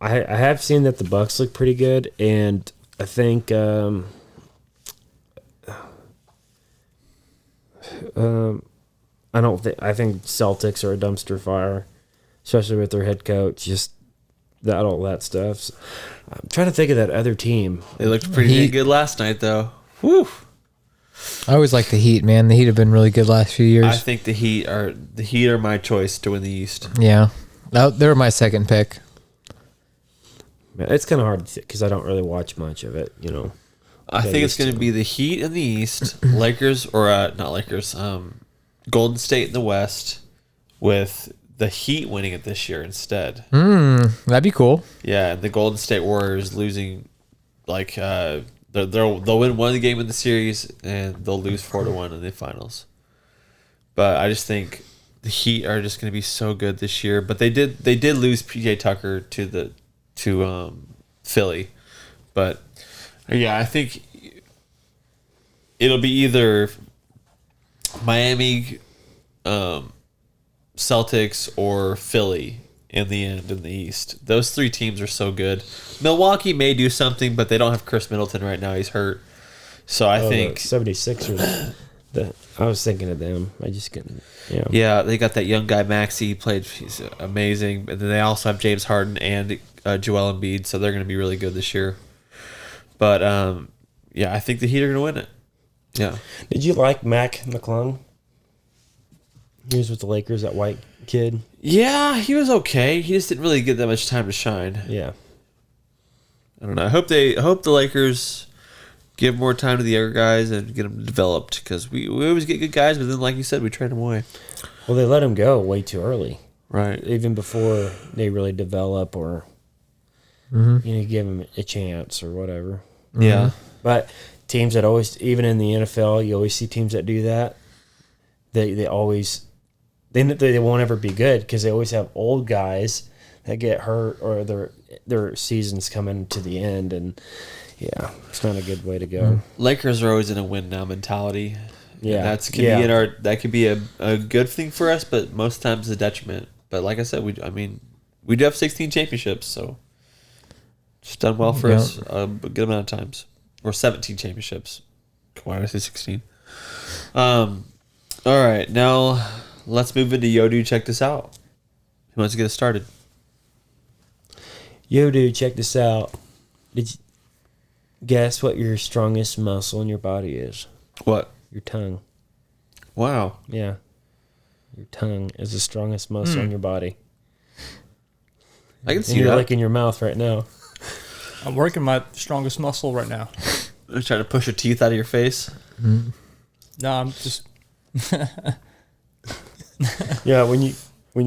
I have seen that the Bucks look pretty good, and I think I think Celtics are a dumpster fire, especially with their head coach. Just all that stuff. So, I'm trying to think of that other team. They looked pretty Heat. good last night, though. Whew. I always like the Heat, man. The Heat have been really good last few years. I think the Heat are my choice to win the East. Yeah. They're my second pick. It's kind of hard because I don't really watch much of it. I think it's going to be the Heat in the East, Lakers or not Lakers, Golden State in the West, with the Heat winning it this year instead. That'd be cool. Yeah, and the Golden State Warriors losing, like they'll win one game in the series and they'll lose 4-1 in the finals. But I just think the Heat are just going to be so good this year. But they did lose PJ Tucker to Philly, but yeah, I think it'll be either Miami, Celtics, or Philly in the end in the East. Those three teams are so good. Milwaukee may do something, but they don't have Chris Middleton right now. He's hurt. So I think 76ers. I was thinking of them. I just couldn't. yeah, they got that young guy Maxey. He's amazing. And then they also have James Harden and Joel Embiid, so they're going to be really good this year. But yeah, I think the Heat are going to win it. Yeah. Did you like Mac McClung? He was with the Lakers, that white kid. Yeah, he was okay. He just didn't really get that much time to shine. Yeah. I don't know. I hope the Lakers give more time to the younger guys and get them developed, because we always get good guys, but then, like you said, we trade them away. Well, they let them go way too early, Right. even before they really develop or give them a chance or whatever. Yeah. But teams that always, even in the NFL, you always see teams that do that. They always they won't ever be good because they always have old guys that get hurt or their seasons coming to the end, and yeah, it's not a good way to go. Lakers are always in a win now mentality. Yeah, And that could be a good thing for us, but most times a detriment. But like I said, we do have 16 championships, so it's done well for us a good amount of times. Or 17 championships. Why did I say 16? All right, now let's move into Yo Dude, check this out. Who wants to get us started? Yo, dude, check this out. Did you guess what your strongest muscle in your body is? What? Your tongue. Wow. Yeah. Your tongue is the strongest muscle in your body. I can And see you're that. like in your mouth right now. I'm working my strongest muscle right now. I'm trying to push your teeth out of your face. No, I'm just. Yeah, when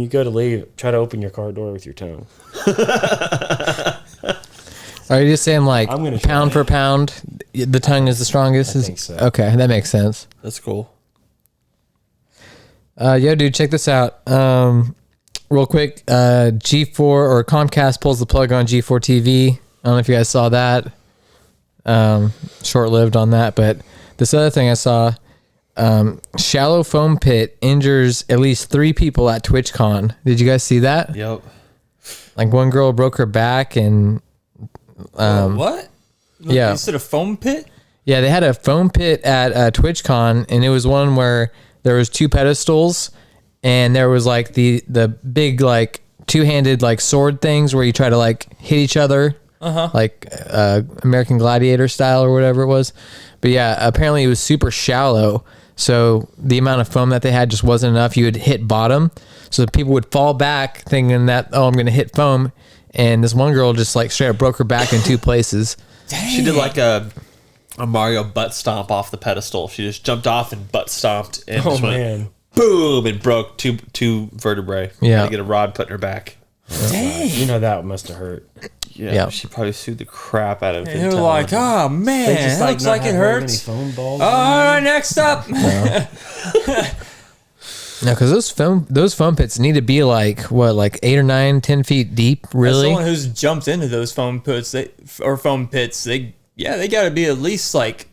you go to leave, try to open your car door with your tongue. Are you just saying like I'm gonna pound try. for pound, the tongue is the strongest? I think so. Okay, that makes sense. That's cool. Yo, dude, check this out. Real quick, G4 or Comcast pulls the plug on G4 TV. I don't know if you guys saw that. Short-lived on that, but this other thing I saw, shallow foam pit injures at least 3 people at TwitchCon. Did you guys see that? Yep. Like one girl broke her back and What? yeah. Instead of foam pit? yeah, they had a foam pit at TwitchCon, and it was one where there was 2 pedestals, and there was like the big like 2-handed like sword things where you try to like hit each other, like American Gladiator style or whatever it was. But yeah, apparently it was super shallow, so the amount of foam that they had just wasn't enough. You would hit bottom, so people would fall back thinking that, oh, I'm going to hit foam, and this one girl just like straight up broke her back in 2 places. She did like a Mario butt stomp off the pedestal. She just jumped off and butt stomped and Oh just went man. boom and broke two vertebrae. Yeah. Had to get a rod put in her back. You know that must have hurt. Yeah. She probably sued the crap out of him. And you're like, oh man, They just that looks not like it have very hurts. many foam balls. All right, next up. No, because those foam pits need to be like what, like 8 or 9, 10 feet deep. As Really? someone who's jumped into those foam pits, they got to be at least like,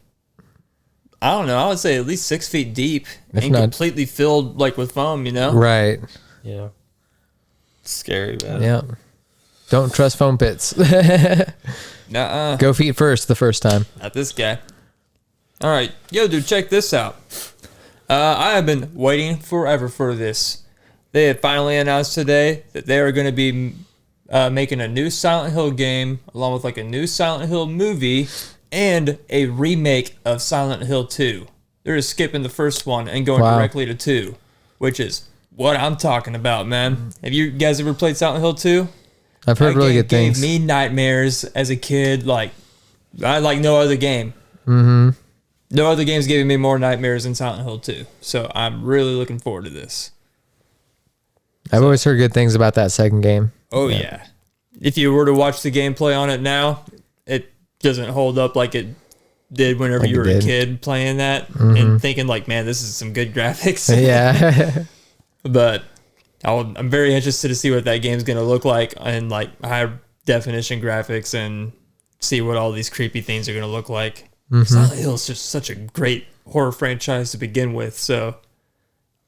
I don't know, I would say at least 6 feet deep If and not- completely filled like with foam, you know? Right. Yeah. scary, man. Yeah. Don't trust foam pits. Nuh-uh. Go feet first the first time. Not this guy. All right, yo, dude, check this out. I have been waiting forever for this. They have finally announced today that they are going to be making a new Silent Hill game, along with like a new Silent Hill movie and a remake of Silent Hill 2. They're just skipping the first one and going Wow. directly to 2, which is what I'm talking about, man. Have you guys ever played Silent Hill 2? I've heard That really game good things. Gave me nightmares as a kid, like no other game. Mm-hmm. No other game's giving me more nightmares than Silent Hill 2. So I'm really looking forward to this. I've always heard good things about that second game. Oh yeah. If you were to watch the gameplay on it now, it doesn't hold up like it did whenever Like you it were a did. kid playing that and thinking like, man, this is some good graphics. Yeah. But I'm very interested to see what that game's going to look like in like high definition graphics and see what all these creepy things are going to look like. Silent Hill is just such a great horror franchise to begin with. So,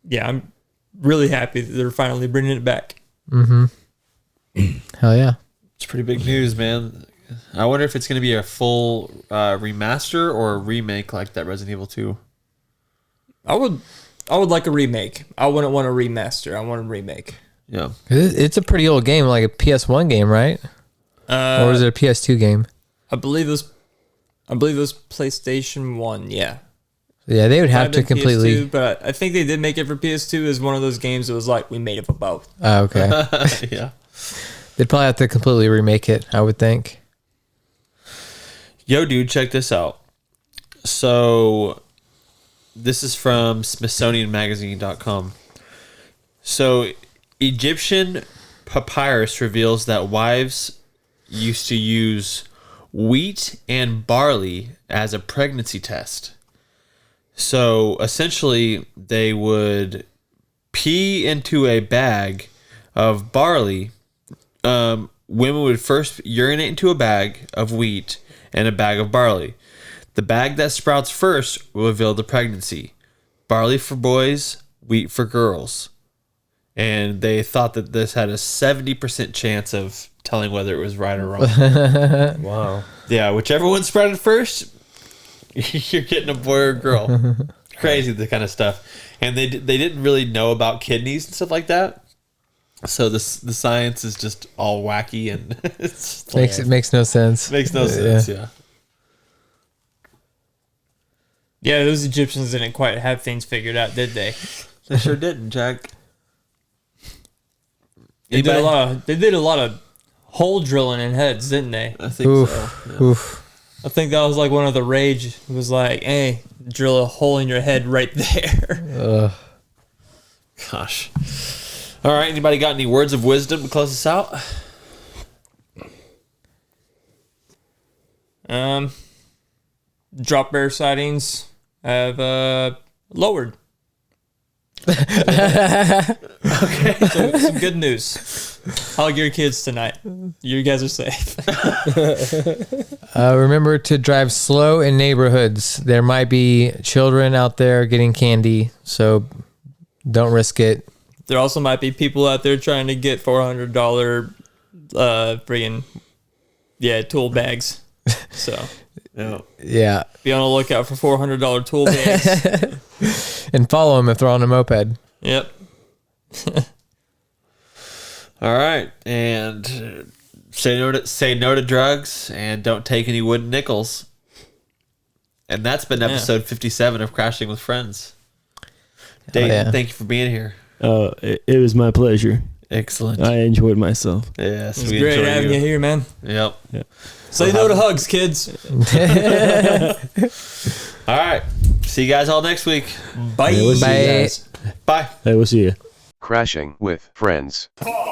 yeah, I'm really happy that they're finally bringing it back. Hell yeah. It's pretty big news, man. I wonder if it's going to be a full remaster or a remake like that Resident Evil 2. I would like a remake. I wouldn't want a remaster. I want a remake. Yeah. It's a pretty old game, like a PS1 game, right? Or is it a PS2 game? I believe it was PlayStation 1. Yeah. Yeah, they would have Might to have been completely. PS2, but I think they did make it for PS2 as one of those games that was like, we made it for both. Oh, okay. Yeah. They'd probably have to completely remake it, I would think. Yo, dude, check this out. So this is from SmithsonianMagazine.com. So Egyptian papyrus reveals that wives used to use wheat and barley as a pregnancy test. So essentially, they would pee into a bag of barley. Women would first urinate into a bag of wheat and a bag of barley. The bag that sprouts first will reveal the pregnancy. Barley for boys, wheat for girls. And they thought that this had a 70% chance of telling whether it was right or wrong. Wow. Yeah, whichever one sprouted first, you're getting a boy or a girl. Crazy, the kind of stuff. And they didn't really know about kidneys and stuff like that. So the science is just all wacky and it's Makes no sense. makes no sense. Yeah. Yeah, those Egyptians didn't quite have things figured out, did they? They sure didn't, Jack. They did a lot of hole drilling in heads, didn't they? I think Oof. so. Yeah. Oof. I think that was like one of the rage. It was like, hey, drill a hole in your head right there. Gosh. All right. Anybody got any words of wisdom to close us out? Drop bear sightings have lowered. Okay. So some good news. Hug your kids tonight. You guys are safe. Remember to drive slow in neighborhoods. There might be children out there getting candy, so don't risk it. There also might be people out there trying to get $400 friggin' tool bags. So Yeah. be on the lookout for $400 tool bags. And follow them if they're on a moped. Yep. All right. And say no to drugs and don't take any wooden nickels. And that's been episode 57 of Crashing with Friends. Dayton, thank you for being here. It was my pleasure. Excellent. I enjoyed myself. Yes, It's great having you here, man. Yep. Say no to hugs, kids. All right. See you guys all next week. Bye. Hey, we'll see you Bye. guys. Bye. Hey, we'll see you. Crashing with Friends. Podcast.